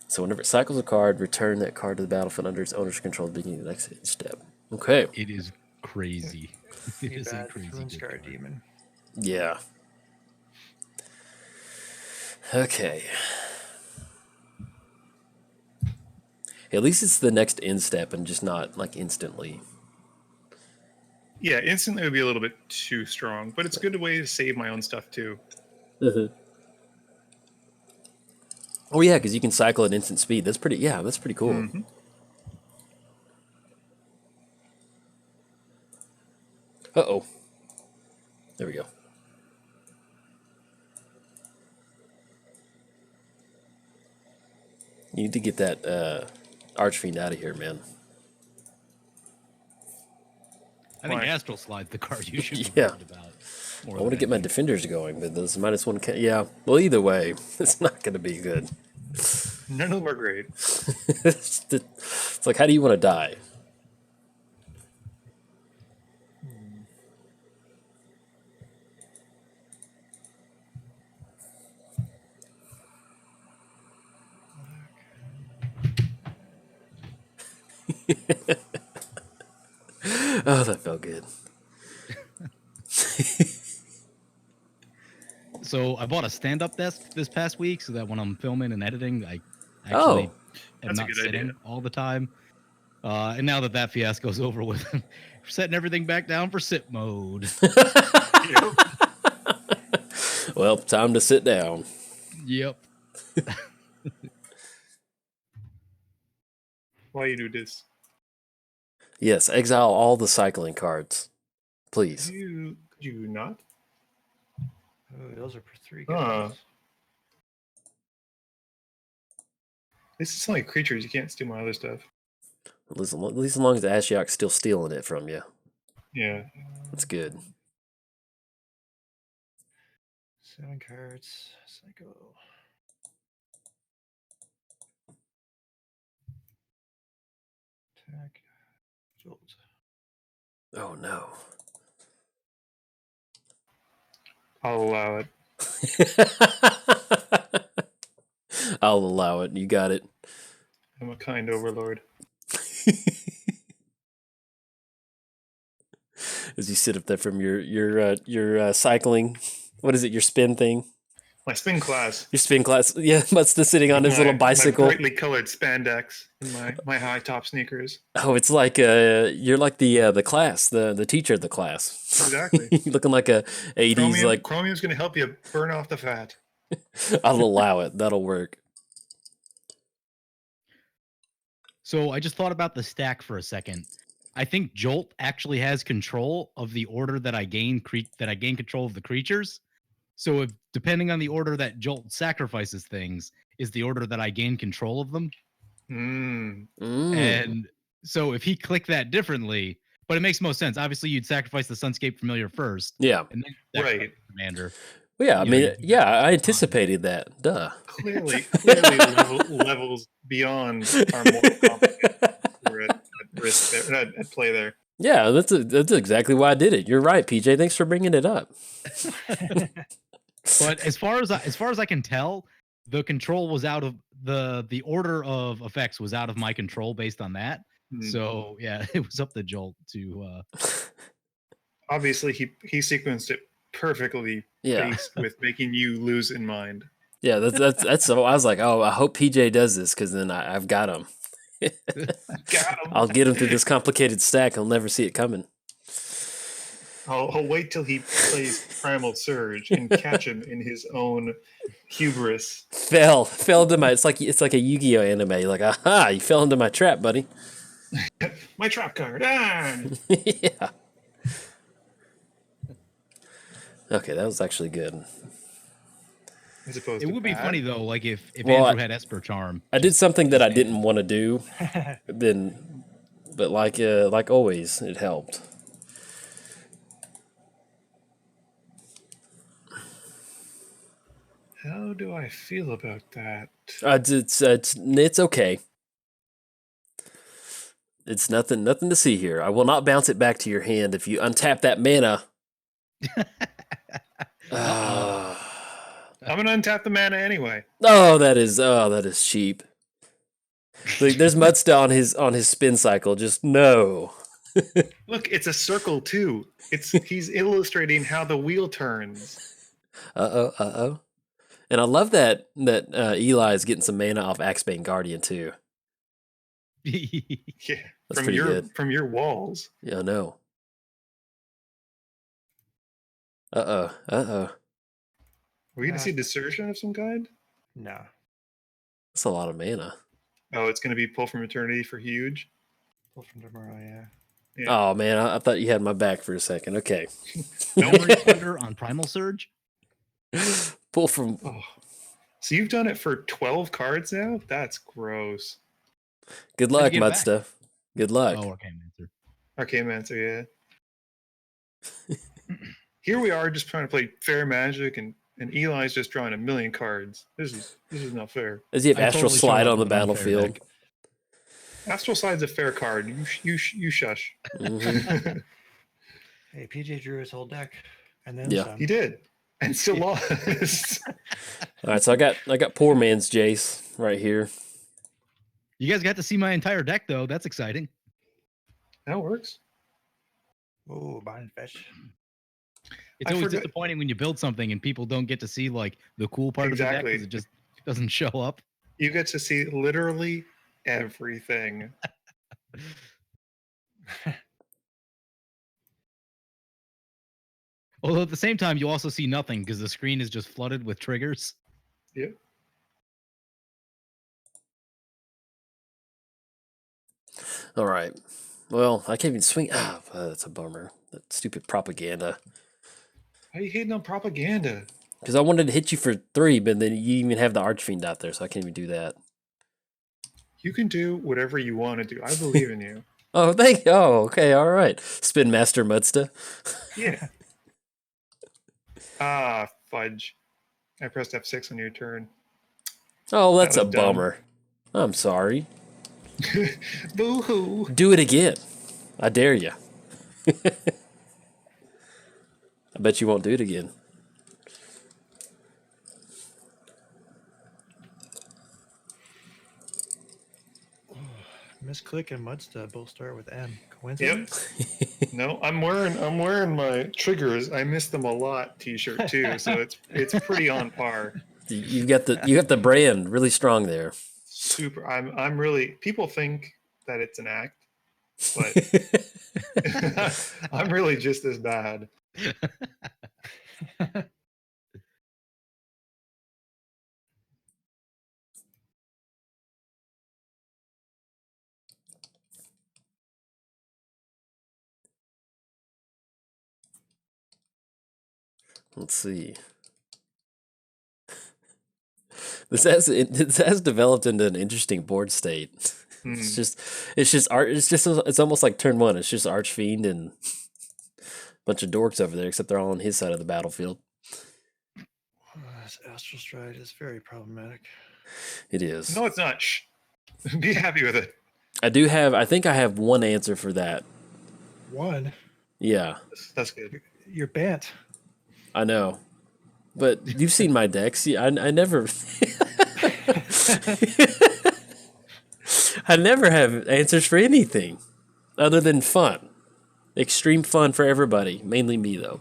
So whenever it cycles a card, return that card to the battlefield under its owner's control at the beginning of the next step. Okay. It is crazy. It is a crazy Runescar Demon. Yeah. Okay. At least it's the next end step and just not like instantly. Yeah, instantly would be a little bit too strong, but it's a good way to save my own stuff too. Mm-hmm. Oh yeah, because you can cycle at instant speed. That's pretty cool. Mm-hmm. Uh-oh. There we go. You need to get that Archfiend out of here, man. I think Why? Astral Slide's the card you should be Yeah. worried about. I want to get my defenders going, but those -1 yeah. Well, either way, it's not going to be good. None of them are great. It's like, how do you want to die? Oh, that felt good. So I bought a stand-up desk this past week so that when I'm filming and editing, I actually am that's a not good sitting idea. all the time. And now that fiasco's over with, we're setting everything back down for sit mode. Well, time to sit down. Yep. Why you do this? Yes, exile all the cycling cards, please. You not? Oh, those are 3 Huh. guys. This is only creatures. You can't steal my other stuff. At least as long as Ashiok's still stealing it from you. Yeah. That's good. 7 cards. Psycho. Attack. Jolt. Oh, no. I'll allow it. I'll allow it. You got it. I'm a kind overlord. As you sit up there from your cycling, what is it? Your spin thing? My spin class. Your spin class. Yeah, Muddstah sitting on his little bicycle. My brightly colored spandex and my high top sneakers. Oh, it's like you're like the class, the teacher of the class. Exactly. Looking like a 80s like. Chromium's going to help you burn off the fat. I'll allow it. That'll work. So I just thought about the stack for a second. I think Jolt actually has control of the order that I gain control of the creatures. So if depending on the order that Jolt sacrifices things is the order that I gain control of them. And so if he clicked that differently, but it makes most sense. Obviously, you'd sacrifice the Sunscape Familiar first. Yeah. And then Right. Commander. Well, yeah, I mean, yeah, I anticipated that. Duh. Clearly levels beyond our moral competence. We're at risk there, at play there. Yeah, that's exactly why I did it. You're right, PJ. Thanks for bringing it up. But as far as I can tell, the control was out of the order of effects was out of my control based on that. So yeah, it was up to Jolt to. Obviously, he sequenced it perfectly, based with making you lose in mind. Yeah, that's so. I was like, oh, I hope PJ does this because then I've got him. Got him. I'll get him through this complicated stack. I'll never see it coming. I'll wait till he plays Primal Surge and catch him in his own hubris. Fell into my. It's like a Yu-Gi-Oh anime. You're like, aha! You fell into my trap, buddy. My trap card. Ah! Yeah. Okay, that was actually good. As opposed it to would be bad. funny though, like if Andrew had Esper Charm. I did something that I didn't want to do, but like always, it helped. How do I feel about that? It's okay. It's nothing to see here. I will not bounce it back to your hand if you untap that mana. I'm gonna untap the mana anyway. That is cheap. Like, there's Muddstah on his spin cycle. Just no. Look, it's a circle too. He's illustrating how the wheel turns. Uh-oh. And I love that Eli is getting some mana off Axebane Guardian too. Yeah, That's pretty good. From your walls. Yeah, I know. Uh-oh. Are we gonna see desertion of some kind? No. That's a lot of mana. Oh, it's gonna be Pull from Eternity for huge. Pull from tomorrow, yeah. Oh man, I thought you had my back for a second. Okay. Memory Thunder on Primal Surge. Pull from. Oh. So you've done it for 12 cards now? That's gross. Good luck, get it back. Muddstah. Good luck. Oh, Arcane Mancer. Arcane Mancer, yeah. Here we are just trying to play fair Magic, and Eli's just drawing a million cards. This is not fair. Does he have I Astral totally Slide showed on the up with an unfair battlefield? deck. Astral Slide's a fair card. You shush. Mhm. Hey, PJ drew his whole deck, and then Yeah. some. He did, and still lost. All right, so I got poor man's Jace right here. You guys got to see my entire deck, though. That's exciting. That works. Oh, bind fish. It's I always forgot- disappointing when you build something and people don't get to see like the cool part of the deck Exactly. because it just doesn't show up. You get to see literally everything. Although at the same time, you also see nothing because the screen is just flooded with triggers. Yeah. All right. Well, I can't even swing. Ah, that's a bummer. That stupid propaganda. How are you hating on propaganda? Because I wanted to hit you for 3, but then you even have the Archfiend out there, so I can't even do that. You can do whatever you want to do. I believe in you. Oh, thank you. Oh, okay, all right. Spin Master Muddstah. Yeah. Ah, fudge. I pressed F6 on your turn. Oh, that's a was dumb. bummer. I'm sorry. Boo-hoo. Do it again. I dare you. I bet you won't do it again. Misclick and Muddstah both start with M. Coincidence? No, I'm wearing my triggers. I miss them a lot T-shirt too, so it's pretty on par. You got the brand really strong there. Super. I'm really. People think that it's an act, but I'm really just as bad. Let's see. This has developed into an interesting board state. It's almost like turn 1. It's just Archfiend and a bunch of dorks over there, except they're all on his side of the battlefield. This Astral Stride is very problematic. It is. No, it's not. Shh. Be happy with it. I think I have one answer for that. One, Yeah, That's good. you're banned. I know. But you've seen my decks. Yeah, I never I never have answers for anything other than fun. Extreme fun for everybody, mainly me though.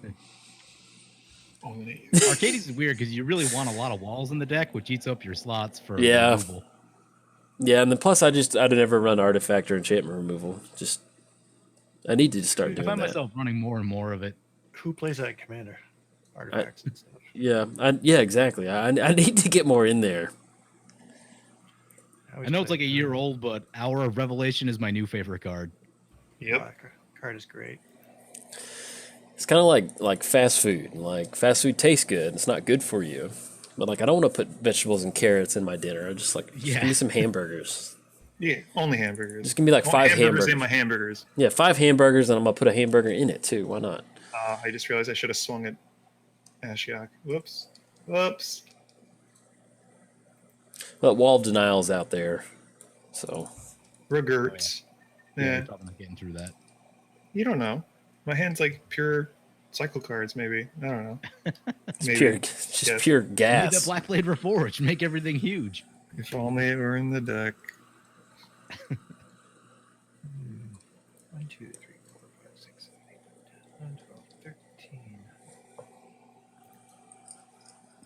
Only. Arcades is weird because you really want a lot of walls in the deck, which eats up your slots for Yeah. removal. Yeah, and then plus I'd never run artifact or enchantment removal. Just I need to start I doing find that. myself running more and more of it. Who plays that Commander? Artifacts and stuff. Yeah, exactly. I need to get more in there. I know it's like a year old, but Hour of Revelation is my new favorite card. Yep. Card is great. It's kind of like fast food. Like fast food tastes good. It's not good for you. But like I don't want to put vegetables and carrots in my dinner. I just give me some hamburgers. Yeah, only hamburgers. Just give me like Only 5 hamburgers hamburgers. in my hamburgers. Yeah, 5 hamburgers, and I'm gonna put a hamburger in it too. Why not? I just realized I should have swung at Ashiok. Whoops. But Wall of Denial's out there, so Regerts. Yeah. I'm probably not getting through that. You don't know. My hand's like pure cycle cards, maybe. I don't know. it's Maybe. just pure Maybe that gas. Black Blade Reforged make everything huge. If only it were in the deck. 1, 2, 3, 4, 5, 6, 7, 8, 9, 10, 12, 13.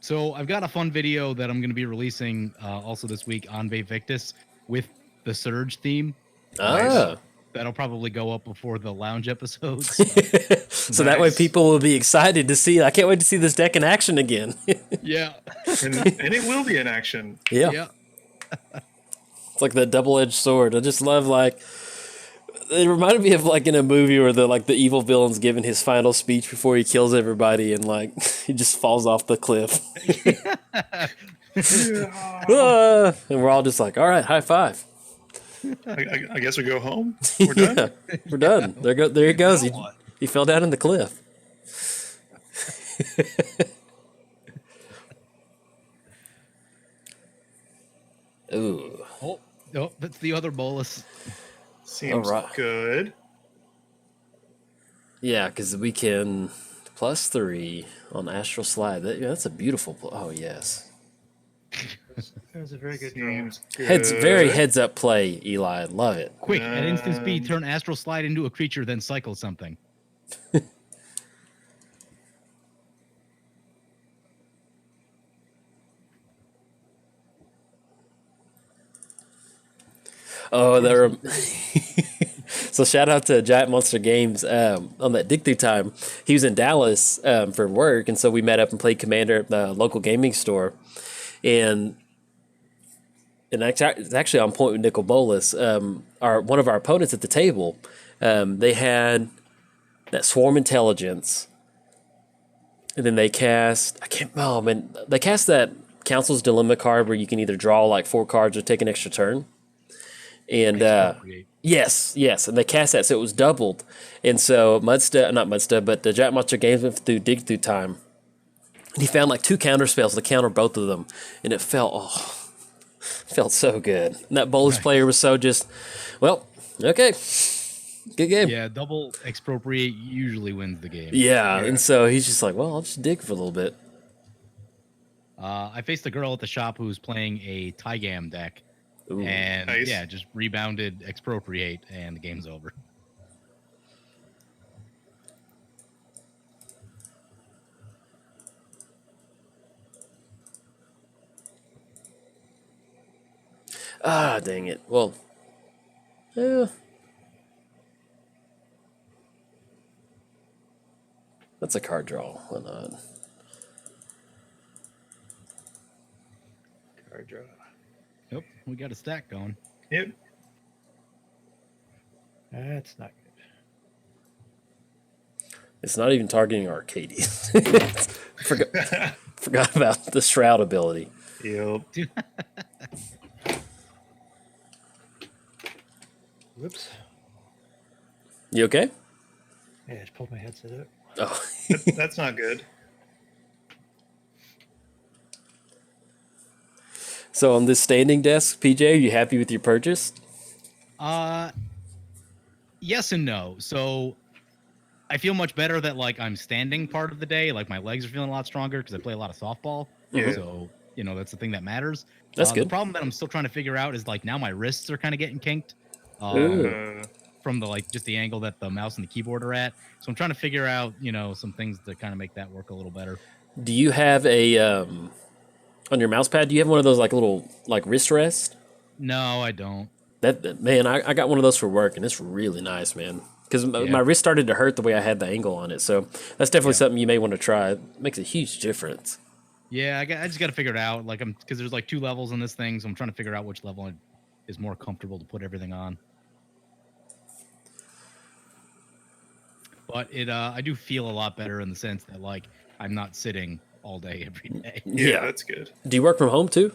So I've got a fun video that I'm going to be releasing also this week on Vaevictis with the Surge theme. Ah. That'll probably go up before the lounge episodes. So that way Nice. people will be excited to see. I can't wait to see this deck in action again. Yeah. And it will be in action. Yeah. It's like the double-edged sword. I just love it reminded me of in a movie where the evil villain's giving his final speech before he kills everybody and he just falls off the cliff. Ah, and we're all just like, all right, high five. I guess we go home. We're done. Yeah, we're done. There he goes. He fell down in the cliff. Ooh. Oh, no, that's the other Bolas. Seems Alright. good. Yeah, because we can +3 on Astral Slide. That's a beautiful. Oh yes. That was a very good draw. Seems good. Very heads up play, Eli. Love it. Quick, at instant speed, turn Astral Slide into a creature, then cycle something. Oh, there. So shout out to Giant Monster Games on that dig through time. He was in Dallas for work, and so we met up and played Commander at the local gaming store, and it's actually on point with Nicol Bolas. One of our opponents at the table, they had that Swarm Intelligence, and then they cast they cast that Council's Dilemma card where you can either draw like 4 cards or take an extra turn. And yes, and they cast that, so it was doubled. And so not Muddstah, but the Giant Monster Games went through dig through time. And he found like 2 counter spells to counter both of them, and it felt so good. And that Bolas player was so just, well, okay, good game. Yeah, double expropriate usually wins the game. Yeah, and so he's just like, well, I'll just dig for a little bit. I faced a girl at the shop who was playing a Tygam deck. Ooh. And Nice. yeah, just rebounded expropriate, and the game's over. Ah, dang it. Well, yeah. That's a card draw. Why not? Card draw. Nope, we got a stack going. Yep. That's not good. It's not even targeting Arcades. Forgot about the Shroud ability. Yep. Whoops. You okay? Yeah, I just pulled my headset out. Oh. That's not good. So on this standing desk, PJ, are you happy with your purchase? Yes and no. So I feel much better that like I'm standing part of the day. Like my legs are feeling a lot stronger because I play a lot of softball. Yeah. So, that's the thing that matters. That's good. The problem that I'm still trying to figure out is like now my wrists are kind of getting kinked. Ooh. From the just the angle that the mouse and the keyboard are at. So I'm trying to figure out, some things to kind of make that work a little better. Do you have on your mouse pad, do you have one of those like little like wrist rest? No, I don't. Man, I got one of those for work, and it's really nice, man. Because my wrist started to hurt the way I had the angle on it. So that's definitely something you may want to try. It makes a huge difference. Yeah, I just got to figure it out. Like because there's like 2 levels in this thing, so I'm trying to figure out which level is more comfortable to put everything on. But I do feel a lot better in the sense that like I'm not sitting all day every day. Yeah, that's good. Do you work from home too?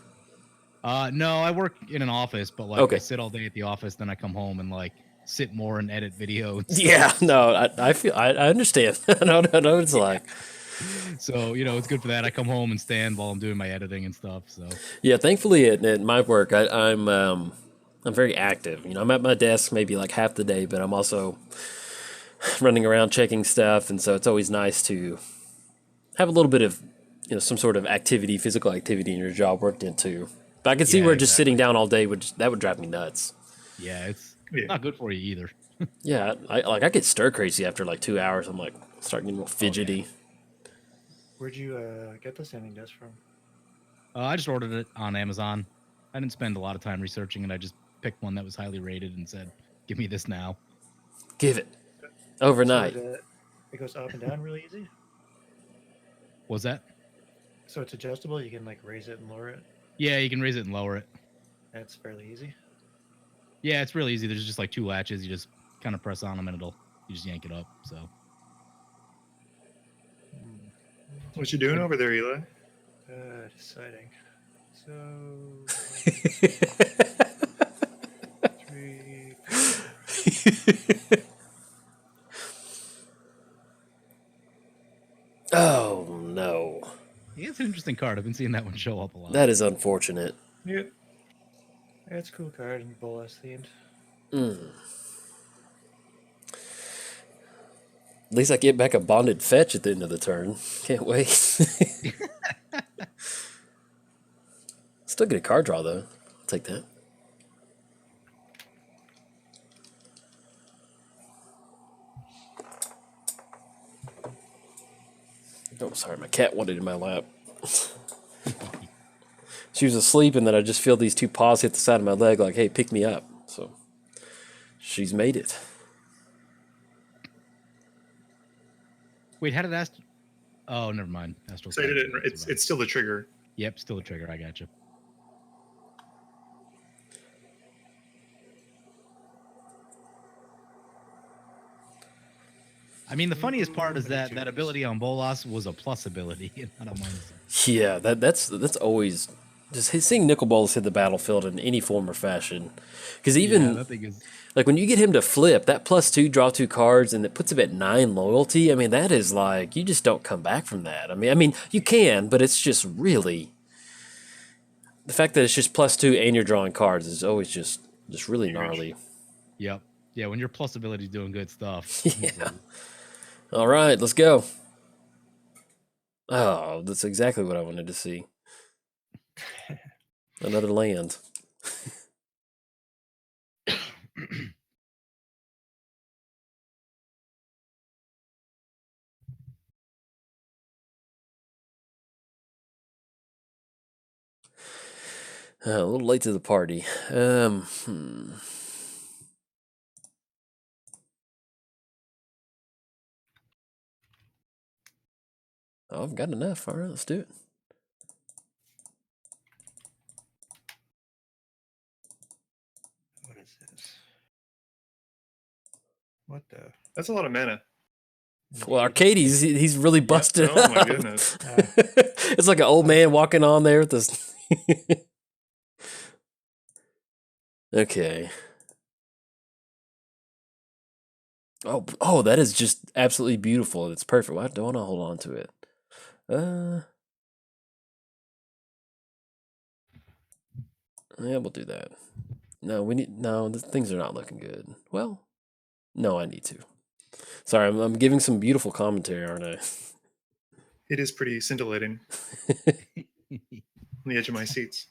No, I work in an office, but like Okay. I sit all day at the office, then I come home and like sit more and edit videos. Yeah, no, I understand. I know what it's like. So it's good for that. I come home and stand while I'm doing my editing and stuff. So Yeah, thankfully at my work, I'm very active. I'm at my desk maybe like half the day, but I'm also running around checking stuff, and so it's always nice to have a little bit of some sort of activity, physical activity in your job worked into. But I can see where just sitting down all day would drive me nuts. yeah, it's not good for you either. Yeah, I get stir crazy after like 2 hours. I'm like starting getting a little fidgety. Where'd you get the standing desk from? I just ordered it on Amazon. I didn't spend a lot of time researching it. I just picked one that was highly rated and said, "Give me this now." Give it overnight. So it goes up and down really easy. Was that? So it's adjustable. You can like raise it and lower it. Yeah, you can raise it and lower it. That's fairly easy. Yeah, it's really easy. There's just like 2 latches. You just kind of press on them and you just yank it up. So. What you doing over there, Eli? Deciding. So 3, 4. interesting card. I've been seeing that one show up a lot. That is unfortunate. Yeah. It's a cool card and Bolas themed. At least I get back a bonded fetch at the end of the turn. Can't wait. Still get a card draw, though. I'll take that. Oh, sorry. My cat wanted in my lap. She was asleep, and then I just feel these two paws hit the side of my leg like, hey, pick me up. So she's made it. Wait, how did Astro? Oh, never mind. Astro. So I did it. It's still the trigger. Yep, still a trigger. I got you. I mean, the funniest part is that that ability on Bolas was a plus ability, not a minus. Yeah, that's always just seeing Nicol Bolas hit the battlefield in any form or fashion. Because even that thing is. like when you get him to flip that +2, draw 2 cards, and it puts him at 9 loyalty. I mean, that is like you just don't come back from that. I mean you can, but it's just really the fact that it's just +2 and you're drawing cards is always just really gnarly. Yep. Yeah, when your plus ability is doing good stuff. Yeah. All right, let's go. Oh, that's exactly what I wanted to see. Another land. A little late to the party. Oh, I've got enough. All right, let's do it. What is this? What the? That's a lot of mana. Well, Arcades, he's really busted Oh my up. goodness. It's like an old man walking on there with this. Okay. Oh, that is just absolutely beautiful. It's perfect. Why don't I hold on to it? Yeah, we'll do that. No, things are not looking good. Well, no, I need to. Sorry, I'm giving some beautiful commentary, aren't I? It is pretty scintillating on the edge of my seats.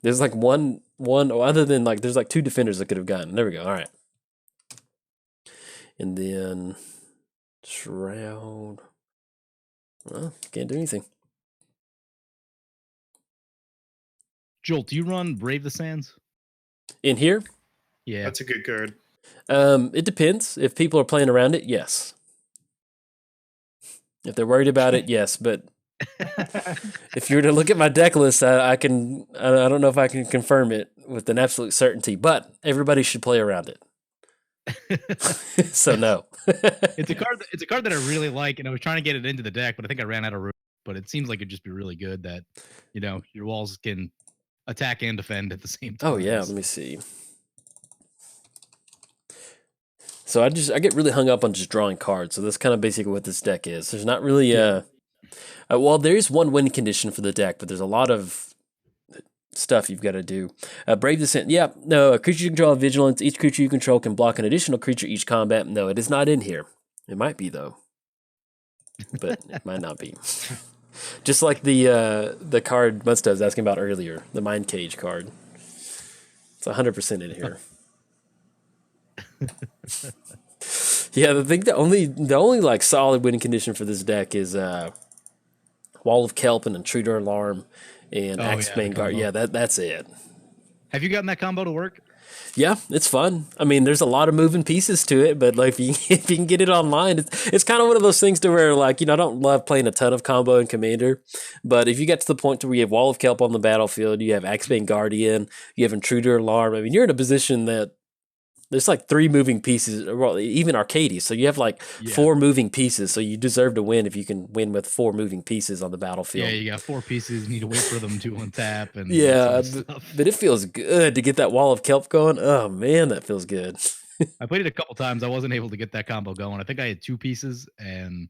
There's like one other than like there's like 2 defenders that could have gotten. There we go. All right. And then Shroud. Well, can't do anything. Jolt, do you run Brave the Sands? In here? Yeah. That's a good card. It depends. If people are playing around it, yes. If they're worried about it, yes. But if you were to look at my deck list, I don't know if I can confirm it with an absolute certainty. But everybody should play around it. So no. It's a card that I really like, and I was trying to get it into the deck, but I think I ran out of room. But it seems like it'd just be really good that, your walls can attack and defend at the same time. Oh yeah, let me see. So I get really hung up on just drawing cards. So that's kind of basically what this deck is. There's not really well, there is one win condition for the deck, but there's a lot of stuff you've got to do. Brave Descent. Yeah, no, a creature you control have vigilance. Each creature you control can block an additional creature each combat. No, it is not in here. It might be though, but it might not be. Just like the card Muddstah was asking about earlier, the Mind Cage card. It's 100% in here. Yeah, the only like solid winning condition for this deck is Wall of Kelp and Intruder Alarm and Axebane Guard. Yeah, that's it. Have you gotten that combo to work? Yeah, it's fun. I mean, there's a lot of moving pieces to it, but like if you can get it online, it's kind of one of those things to where like, I don't love playing a ton of combo in Commander, but if you get to the point to where you have Wall of Kelp on the battlefield, you have Axebane Guardian, you have Intruder Alarm, I mean, you're in a position that there's like 3 moving pieces, well, even Arcades. So you have like 4 moving pieces. So you deserve to win if you can win with 4 moving pieces on the battlefield. Yeah, you got 4 pieces. You need to wait for them to untap. And yeah, but it feels good to get that Wall of Kelp going. Oh man, that feels good. I played it a couple times. I wasn't able to get that combo going. I think I had 2 pieces, and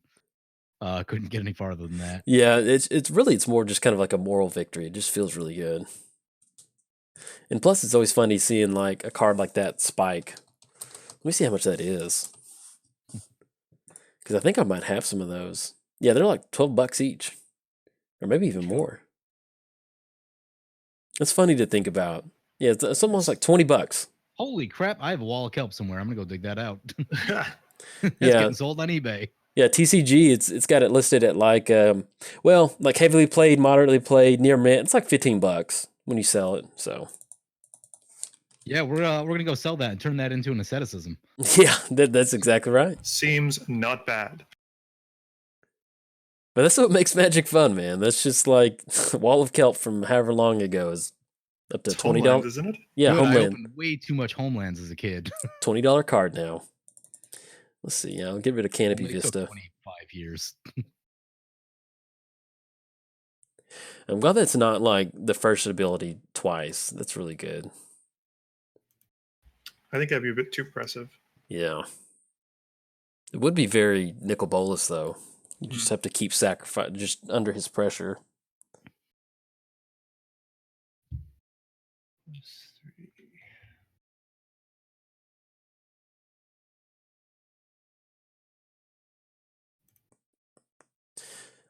Couldn't get any farther than that. Yeah, it's more just kind of like a moral victory. It just feels really good. And plus, it's always funny seeing like a card like that spike. Let me see how much that is. Because I think I might have some of those. Yeah, they're like $12 each. Or maybe even more. It's funny to think about. Yeah, it's almost like $20. Holy crap, I have a wall of kelp somewhere. I'm going to go dig that out. It's Yeah. getting sold on eBay. Yeah, TCG, it's got it listed at like, like heavily played, moderately played, near mint. It's like $15 when you sell it. So Yeah, we're gonna go sell that and turn that into an asceticism. yeah, that's exactly right. Seems not bad. But that's what makes Magic fun, man. That's just like Wall of Kelp from however long ago is up to It's $20. Homeland, isn't it? Yeah, Dude, I Homeland. opened way too much Homelands as a kid. $20 card now. Let's see. Yeah, I'll get rid of Canopy Only took Vista. 25 years. I'm glad that's not like the first ability twice. That's really good. I think that'd be a bit too oppressive. Yeah. It would be very Nicol Bolas, though. You just have to keep sacrifice just under his pressure.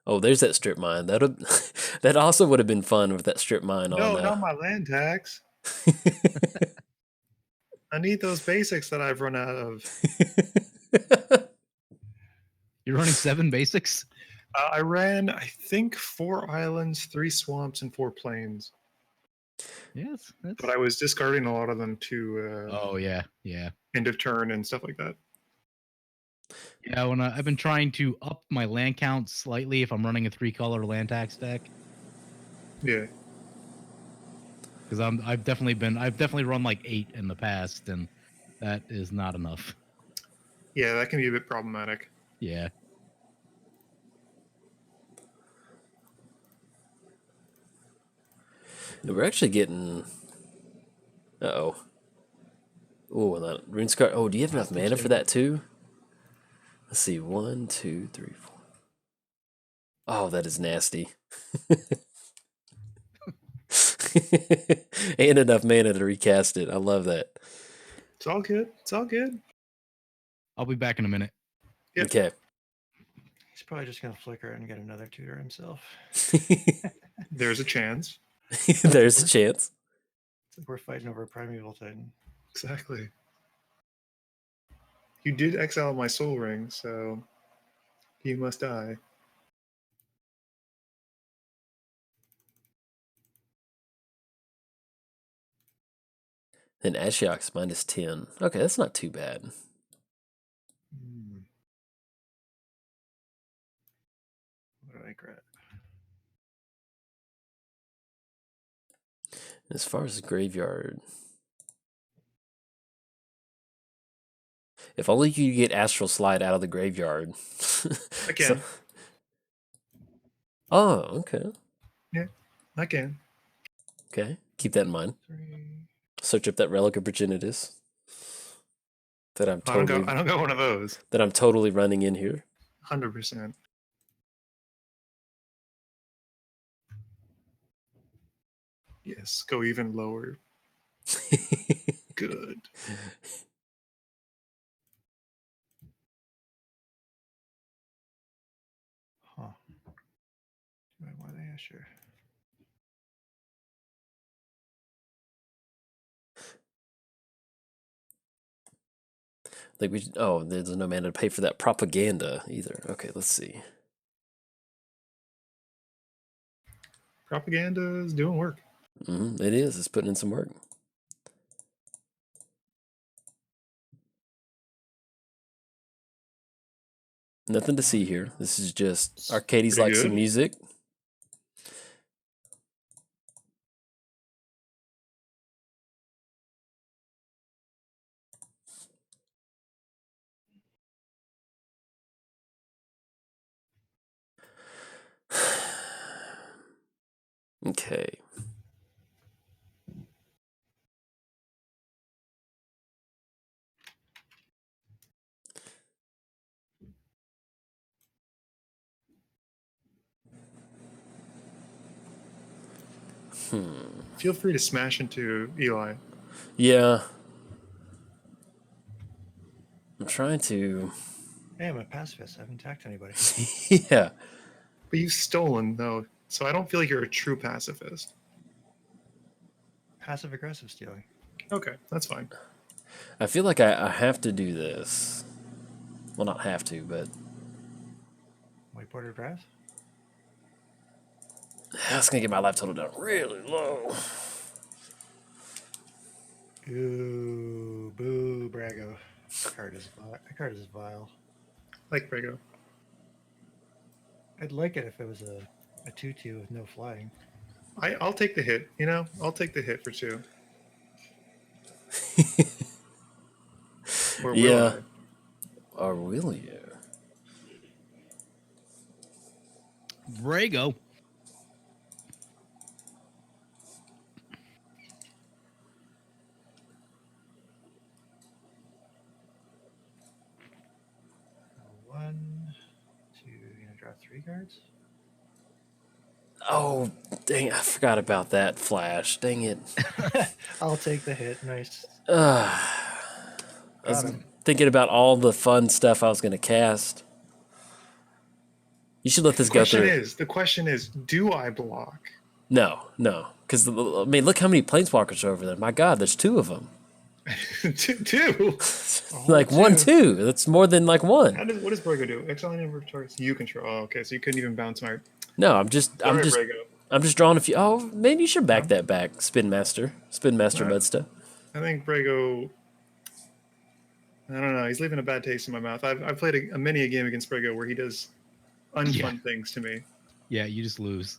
Oh, there's that strip mine. That also would have been fun with that strip mine No, on. not my land tax. I need those basics that I've run out of. You're running 7 basics? I ran, I think, 4 islands, 3 swamps, and 4 plains. Yes. But I was discarding a lot of them to Oh yeah. end of turn and stuff like that. Yeah, when I've been trying to up my land count slightly if I'm running a 3-color land tax deck. Yeah. Because I've definitely run like 8 in the past, and that is not enough. Yeah, that can be a bit problematic. Yeah. We're actually getting. Oh, that rune scar. Oh, do you have enough mana for that too? Let's see. 1, 2, 3, 4. Oh, that is nasty. And enough mana to recast it. I love that. It's all good. It's all good. I'll be back in a minute. Yep. Okay. He's probably just gonna flicker and get another tutor himself. There's a chance. There's a chance. It's like we're fighting over a primeval titan. Exactly. You did exile my soul ring, so you must die. And Ashiok's -10. Okay, that's not too bad. What do I grab? As far as the graveyard, if only you could get Astral Slide out of the graveyard. I can. Oh, okay. Yeah, I can. Okay, keep that in mind. 3. Search up that Relic of Progenitus. That I'm I don't totally got one of those. that I'm totally running in here. 100%. Yes, go even lower. Good. Huh. Why the Asher? Like there's no mana to pay for that propaganda either. Okay, let's see. Propaganda is doing work. It is. It's putting in some work. Nothing to see here. This is just Arcades Pretty like some good. music. Okay. Feel free to smash into Eli. Yeah. I'm trying to... Hey, I'm a pacifist. I haven't attacked anybody. Yeah. But you've stolen, though, so I don't feel like you're a true pacifist. Passive-aggressive stealing. Okay, that's fine. I feel like I have to do this. Well, not have to, but... White border drive? That's going to get my life total down really low. Ooh, boo, Brago. That card is vile. Like Brago. I'd like it if it was a 2/2 with no flying. I'll take the hit, you know? I'll take the hit for 2. Or will Yeah. I? Or will you? Brago. One, two, you're gonna draw 3 cards? Oh, dang, I forgot about that flash. Dang it. I'll take the hit. Nice. I was Got him. thinking about all the fun stuff I was going to cast. You should let this go through. The question is, do I block? No. Because, I mean, look how many planeswalkers are over there. My God, there's 2 of them. 2? Like 1, 2. That's more than like 1. What does Brago do? Exile any number of targets you control. Oh, okay, so you couldn't even bounce my... No, I'm just Brago. drawing a few. Oh, maybe you should back that back, Spin Master Muddstah. I think Brago... I don't know. He's leaving a bad taste in my mouth. I've played a many a game against Brago where he does unfun things to me. Yeah, you just lose.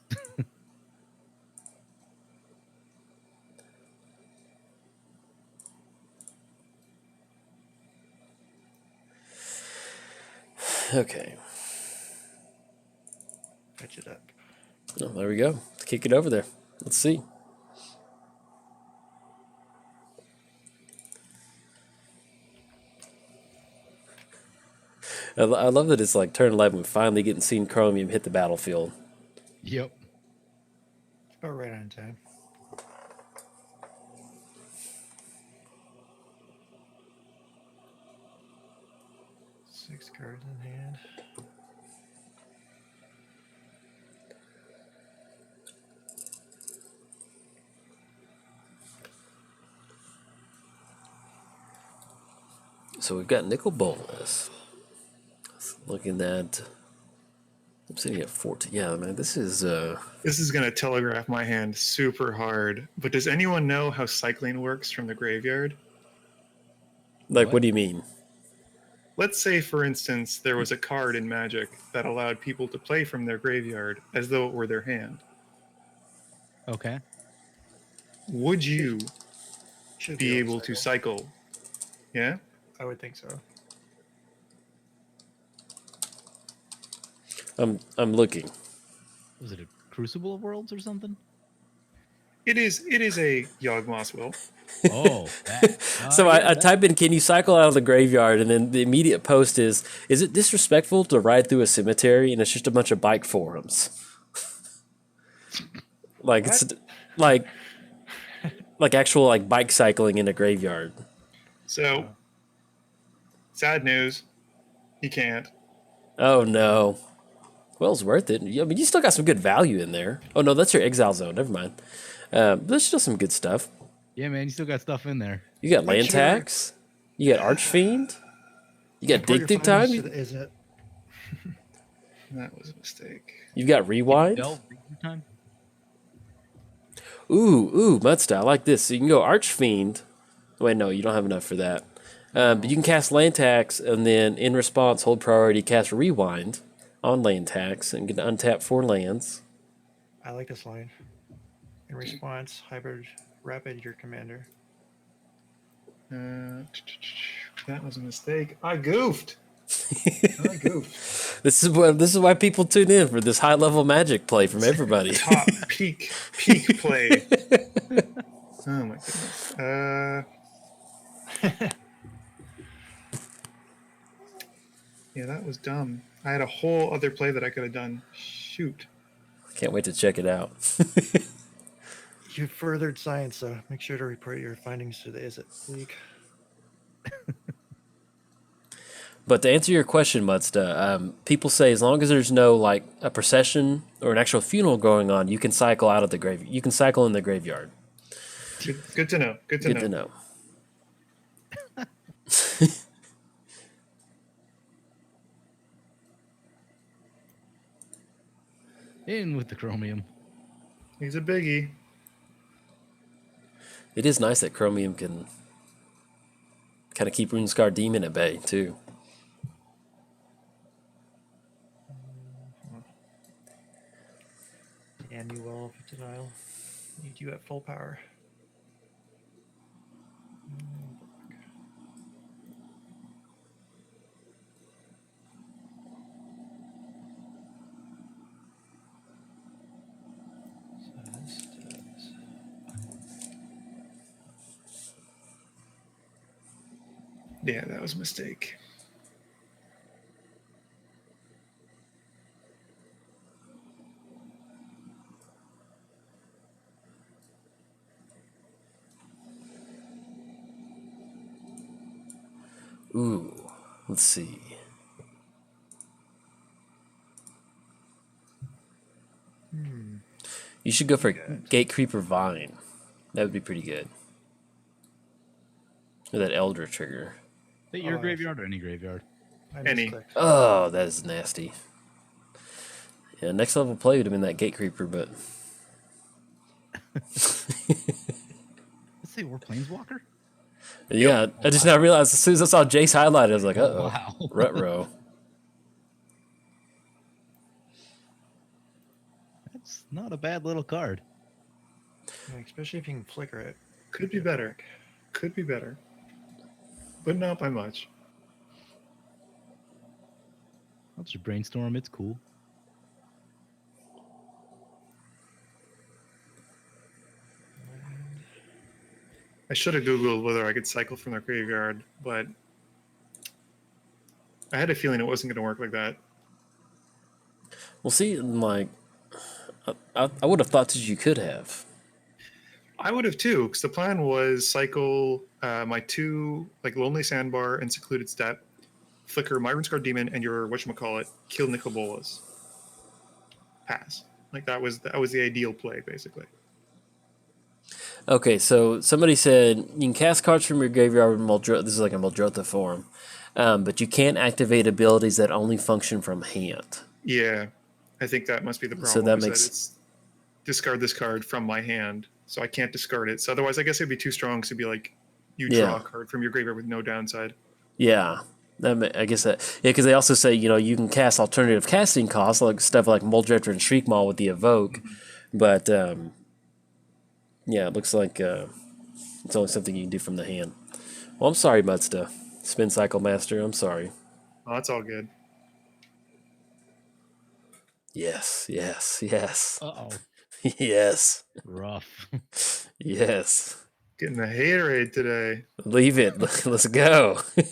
Okay. Fetch it up. Oh, there we go. Let's kick it over there. Let's see. I love that it's like turn 11. We're finally getting seen Chromium hit the battlefield. Yep. It's about right on time. Six cards in hand. So we've got Nicol Bolas. Looking at... I'm sitting at 14. Yeah, man, this is... This is going to telegraph my hand super hard. But does anyone know how cycling works from the graveyard? Like, what do you mean? Let's say, for instance, there was a card in Magic that allowed people to play from their graveyard as though it were their hand. Okay. Would you Should be able to cycle? Yeah? I would think so. I'm looking. Was it a Crucible of Worlds or something? It is a Yawgmoth's Will. Oh. So I type in, can you cycle out of the graveyard? And then the immediate post is it disrespectful to ride through a cemetery? And it's just a bunch of bike forums. Like, What? it's like actual like bike cycling in a graveyard. So, sad news. You can't. Oh, no. Well, it's worth it. I mean, you still got some good value in there. Oh, no, that's your exile zone. Never mind. There's still some good stuff. Yeah, man, you still got stuff in there. You got land tax. You got Archfiend. You got dig through time. Is it? That was a mistake. You've got rewind. Delve time. Ooh, Muddstah. I like this. So you can go Archfiend. Wait, no, you don't have enough for that. But you can cast land tax, and then in response, hold priority, cast rewind on land tax, and get to untap 4 lands. I like this line. In response, hybrid rapid your commander. That was a mistake. I goofed. This is why people tune in for this high level Magic play from everybody. Top peak play. Oh my goodness. Yeah, that was dumb. I had a whole other play that I could have done. Shoot. Can't wait to check it out. You furthered science, so make sure to report your findings to the ISIT League. But to answer your question, Muddstah, people say as long as there's no like a procession or an actual funeral going on, you can cycle out of the grave. You can cycle in the graveyard. Good to know. Good to know. In with the Chromium. He's a biggie. It is nice that Chromium can kind of keep RuneScar Demon at bay too. And you will for denial. Need you at full power. So this does. Yeah, that was a mistake. Ooh, let's see. You should go for Gate Creeper Vine. That would be pretty good. Or that Elder trigger. Is that your graveyard or any graveyard? I Any. misclicked. Oh, that is nasty. Yeah, next level play would have been that Gate Creeper, but Let's say we're Planeswalker. yeah, I just now realized as soon as I saw Jace highlighted, I was like, uh-oh, Wow. Rutro. That's not a bad little card. Yeah, especially if you can flicker it. Could be better. Could be better. But not by much. I'll just brainstorm. It's cool. I should have Googled whether I could cycle from the graveyard, but I had a feeling it wasn't going to work like that. Well, see, like, I would have thought that you could have. I would have too, because the plan was cycle my two like Lonely Sandbar and Secluded Step, flicker my RuneScar Demon and your whatchamacallit, kill Nicol Bolas. Pass. Like that was the ideal play, basically. Okay, so somebody said you can cast cards from your graveyard with Muldrotha. This is like a Muldrotha form. But you can't activate abilities that only function from hand. Yeah, I think that must be the problem. So that is makes it's discard this card from my hand, so I can't discard it. So otherwise, I guess it'd be too strong. So it'd be like you draw a card from your graveyard with no downside. Yeah, I guess that. Yeah, because they also say you can cast alternative casting costs like stuff like Muldrifter and Shriekmaw with the Evoke, but yeah, it looks like it's only something you can do from the hand. Well, I'm sorry, Muddstah. Spin Cycle Master, I'm sorry. Oh, that's all good. Yes. Uh-oh. Yes. Rough. Yes. Getting a haterade today. Leave it. Let's go. There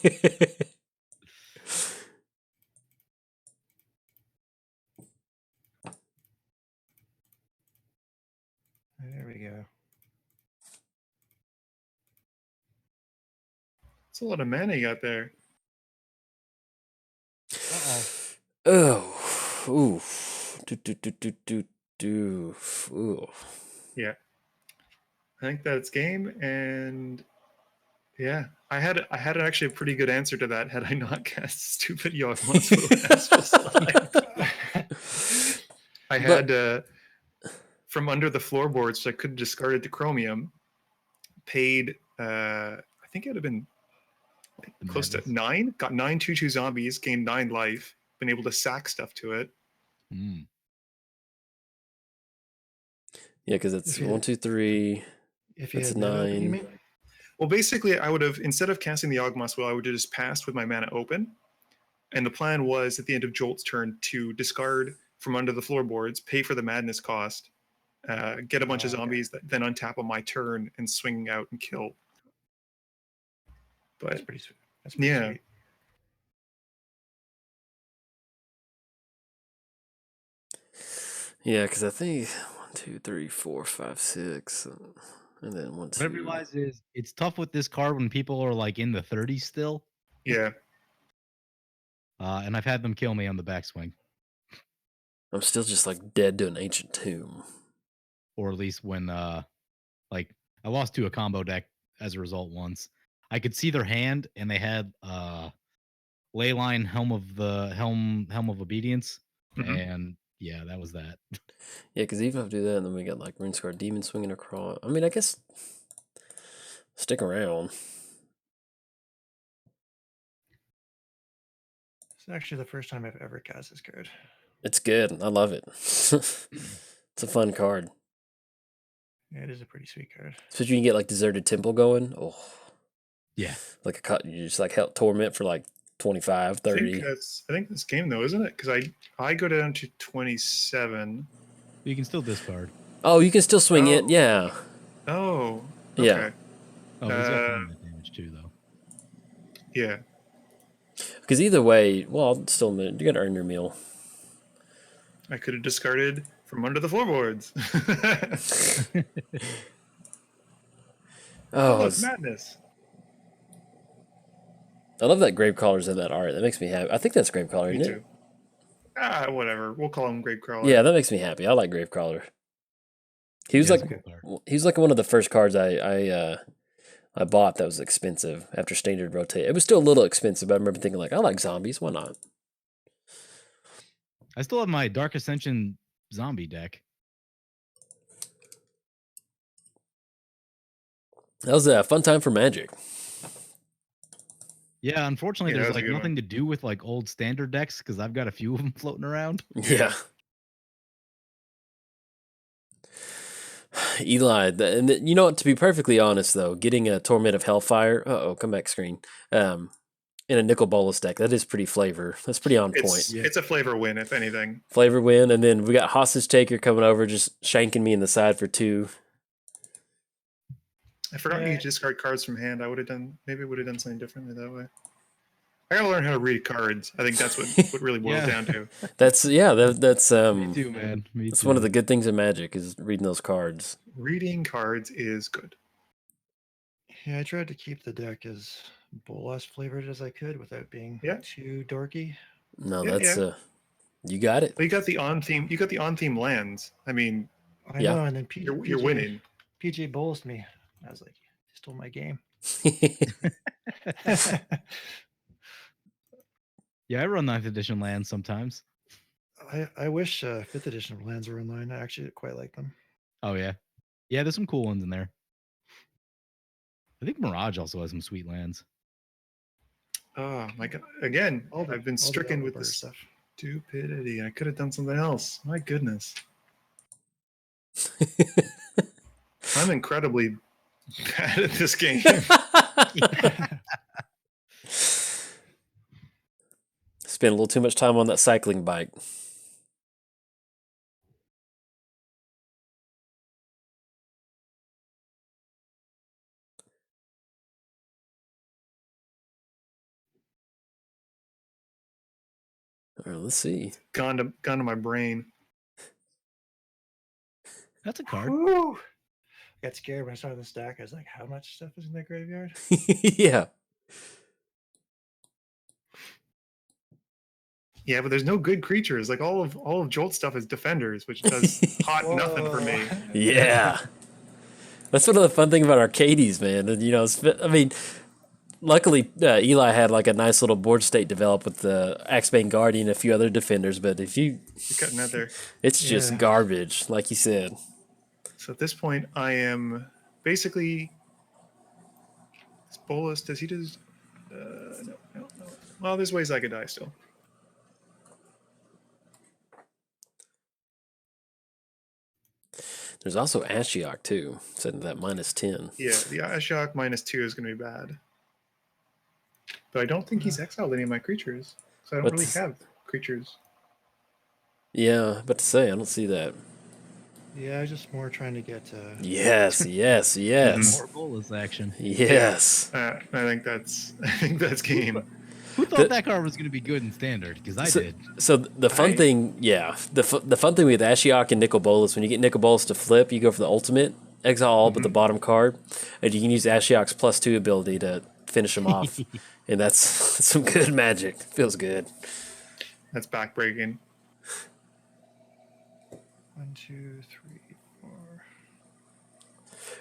we go. It's a lot of mana you got there. Oh. Ooh. Ooh. Yeah. I think that's game, and yeah, I had actually a pretty good answer to that had I not cast stupid Yawgmoth's I had from under the floorboards, so I could have discarded the Chromium, paid I think it would have been like close to 9, got 9 2/2 zombies, gained 9 life, been able to sack stuff to it. Mm. Yeah, because it's 1, 2, 3. If you That's had mana open, you 9. mean? Well, basically, I would have, instead of casting the Yawgmoth's Will, I would have just passed with my mana open. And the plan was at the end of Jolt's turn to discard from under the floorboards, pay for the madness cost, get a bunch of zombies, that then untap on my turn and swing out and kill. But That's pretty sweet. That's pretty sweet. Yeah, because I think 1, 2, 3, 4, 5, 6, and then 1, What I 2. realize is it's tough with this card when people are like in the 30s still. Yeah. And I've had them kill me on the backswing. I'm still just like dead to an ancient tomb. Or at least when like I lost to a combo deck as a result once. I could see their hand and they had Leyline Helm of Obedience. And yeah, that was that. Yeah, because even if I do that, and then we got like Runescar Demon swinging across. I mean, I guess stick around. It's actually the first time I've ever cast this card. It's good. I love it. It's a fun card. Yeah, it is a pretty sweet card. Especially when you get like Deserted Temple going. Oh, Yeah. like a cut. You just like help torment for like 25, 30. I think this game though, isn't it? Because I go down to 27. You can still discard. Oh, you can still swing it. Yeah. Oh. Yeah. Okay. Oh, he's got combat damage too, though. Yeah. Because either way, well, still, you got to earn your meal. I could have discarded from under the floorboards. Oh, it's madness. I love that Gravecrawler's in that art. That makes me happy. I think that's Gravecrawler, Me isn't too. it? Whatever. We'll call him Gravecrawler. Yeah, that makes me happy. I like Gravecrawler. He was Yeah, like it's a good card. he was like one of the first cards I bought that was expensive after Standard Rotate. It was still a little expensive, but I remember thinking like, I like zombies. Why not? I still have my Dark Ascension zombie deck. That was a fun time for Magic. Yeah, unfortunately, Yeah, there's that's a like good nothing one. to do with like old standard decks because I've got a few of them floating around. Yeah. Eli, and you know what? To be perfectly honest, though, getting a Torment of Hellfire, come back screen, in a Nicol Bolas deck, that is pretty flavor. That's pretty on point. It's a flavor win, if anything. Flavor win, and then we got Hostage Taker coming over, just shanking me in the side for 2. I forgot you could discard cards from hand. I would have done something differently that way. I gotta learn how to read cards. I think that's what really boils down to. That's that's Me too, man. Me that's too. one of the good things in Magic is reading those cards. Reading cards is good. Yeah, I tried to keep the deck as Bolas flavored as I could without being too dorky. No, Yeah, that's you got it. But you got the on theme. You got the on theme lands. I mean, I know, and then you're winning. PJ Bolas me. I was like, he stole my game. Yeah, I run 9th edition lands sometimes. I wish 5th edition lands were online. I actually quite like them. Oh yeah, yeah. There's some cool ones in there. I think Mirage also has some sweet lands. Oh my god! Again, I've been stricken with this stuff. Stupidity. I could have done something else. My goodness. I'm incredibly bad at this game. Spend a little too much time on that cycling bike. All right, let's see. Gone to my brain. That's a card. Woo! I got scared when I saw the stack. I was like, how much stuff is in that graveyard? Yeah. Yeah, but there's no good creatures. Like all of Jolt stuff is defenders, which does hot nothing for me. Yeah. That's one of the fun things about Arcades, man. And, you know, I mean, luckily Eli had like a nice little board state developed with the Axebane Guardian and a few other defenders, but if you're cutting out there, it's just garbage, like you said. So at this point, I am basically. Bolas, does he do? No. Well, there's ways I could die still. There's also Ashiok too, setting that -10. Yeah, the Ashiok -2 is going to be bad. But I don't think he's exiled any of my creatures, so I don't really have creatures. Yeah, but to say I don't see that. Yeah, just more trying to get. Yes. More Bolas action. Yes. I think that's game. Who thought that card was going to be good in standard? Because I did. So the fun thing, the fun thing with Ashiok and Nicol Bolas, when you get Nicol Bolas to flip, you go for the ultimate, exile all but the bottom card, and you can use Ashiok's +2 ability to finish him off. And that's some good magic. Feels good. That's backbreaking. 1, 2, 3, 4.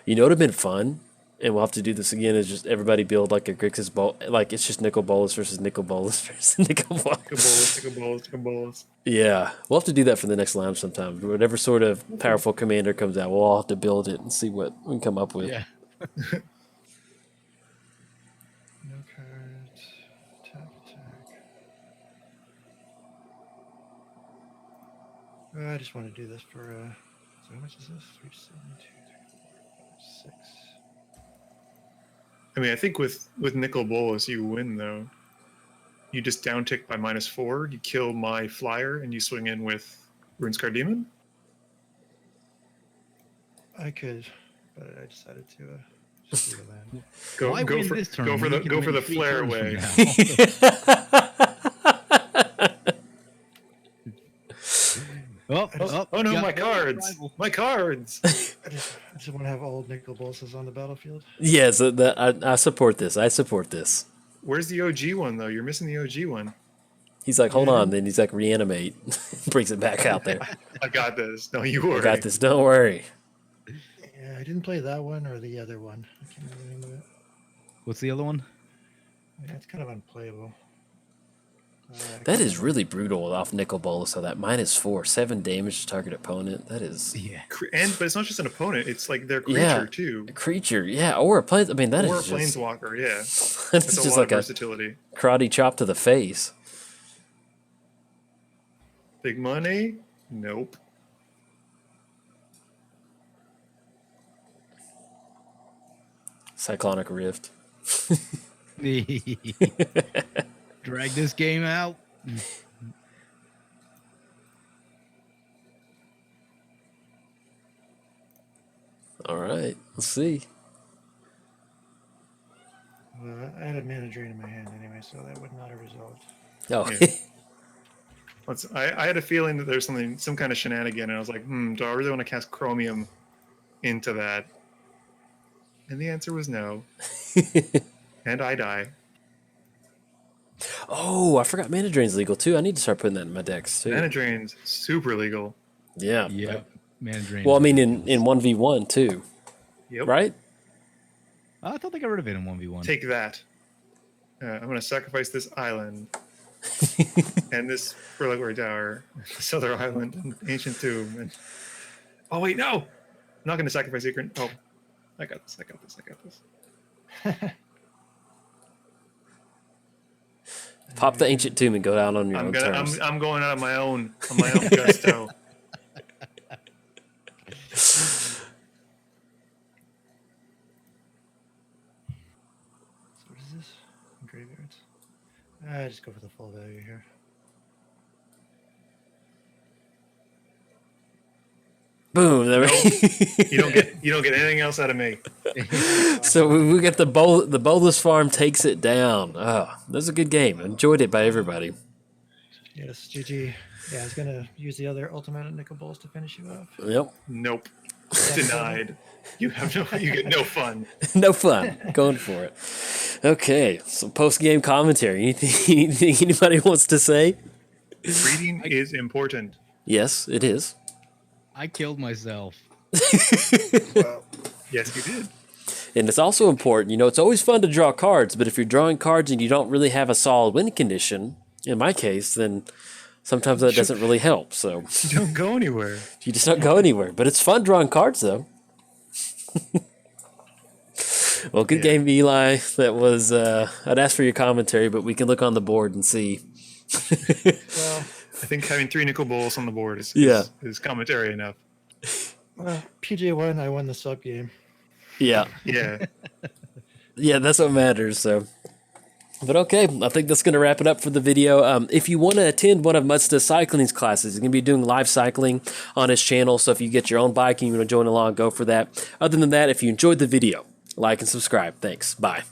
You know what would have been fun? And we'll have to do this again. Is just everybody build like a Grixis ball, like it's just Nicol Bolas versus Nicol Bolas versus Nicol Bolas. Nicol Bolas. Yeah, we'll have to do that for the next lounge sometime. Whatever sort of powerful commander comes out, we'll all have to build it and see what we can come up with. Yeah. No cards. Attack. I just want to do this for. So how much is this? 3, 7, 2, 3, 4, 5, 6. I mean, I think with Nicol Bolas, you win, though. You just downtick by -4, you kill my flyer, and you swing in with Runescar Demon? I could, but I decided to just do the land. Go for the flare away. Oh no, my cards! My cards! I just want to have old Nicol Bolas on the battlefield. Yes, I support this. I support this. Where's the OG one, though? You're missing the OG one. He's like, hold on. Then he's like, reanimate. Brings it back out there. I got this. No, you worry. I got this. Don't worry. Yeah, I didn't play that one or the other one. I can't remember the name of it. What's the other one? Yeah, it's kind of unplayable. That is really brutal off Nicol Bolas. So that -4, 7 damage to target opponent. That is. Yeah. But it's not just an opponent. It's like their creature, too. A creature, yeah. Or a plane. I mean, that or is a planeswalker, yeah. That's That's just a lot like of versatility. a karate chop to the face. Big money? Nope. Cyclonic Rift. Drag this game out. All right, let's see. Well, I had a mana drain in my hand anyway, so that would not have resolved. Oh, Yeah. I had a feeling that there's some kind of shenanigan, and I was like, do I really want to cast Chromium into that? And the answer was no. And I die. oh, I forgot Mana Drain's legal too. I need to start putting that in my decks too. Mana Drain's super legal. Yeah. Yeah. Mana drain. Well, I mean, in 1v1 too, Yep. right? I thought they got rid of it in 1v1. Take that. I'm going to sacrifice this island. And this Reliquary Tower, this other island, and Ancient Tomb. And... Oh, wait, no! I'm not going to sacrifice Secret. Oh, I got this. Pop the Ancient Tomb and go down on your own terms. I'm going out on my own gusto. So what is this? Graveyards. I just go for the full value here. Boom! There You don't get anything else out of me. So we get the Bolas farm takes it down. Oh, that was a good game. Enjoyed it by everybody. Yes, GG. Yeah, I was gonna use the other ultimate Nicol Bolas to finish you off. Yep. Nope. Denied. You get no fun. No fun. Going for it. Okay, some post-game commentary. Anything anybody wants to say? Reading is important. Yes, it is. I killed myself. Well, Yes, you did. And it's also important, it's always fun to draw cards, but if you're drawing cards and you don't really have a solid win condition, in my case, then sometimes that doesn't really help. So You don't go anywhere. you just don't go anywhere. But it's fun drawing cards, though. Well, good game, Eli. That was, I'd ask for your commentary, but we can look on the board and see. well, I think having 3 Nicol Bolas on the board is commentary enough. well, PJ won. I won the sub game. Yeah. Yeah. Yeah, that's what matters. So, but okay, I think that's going to wrap it up for the video. If you want to attend one of Muddstah's cycling classes, he's going to be doing live cycling on his channel. So if you get your own bike and you want to join along, go for that. Other than that, if you enjoyed the video, like and subscribe. Thanks. Bye.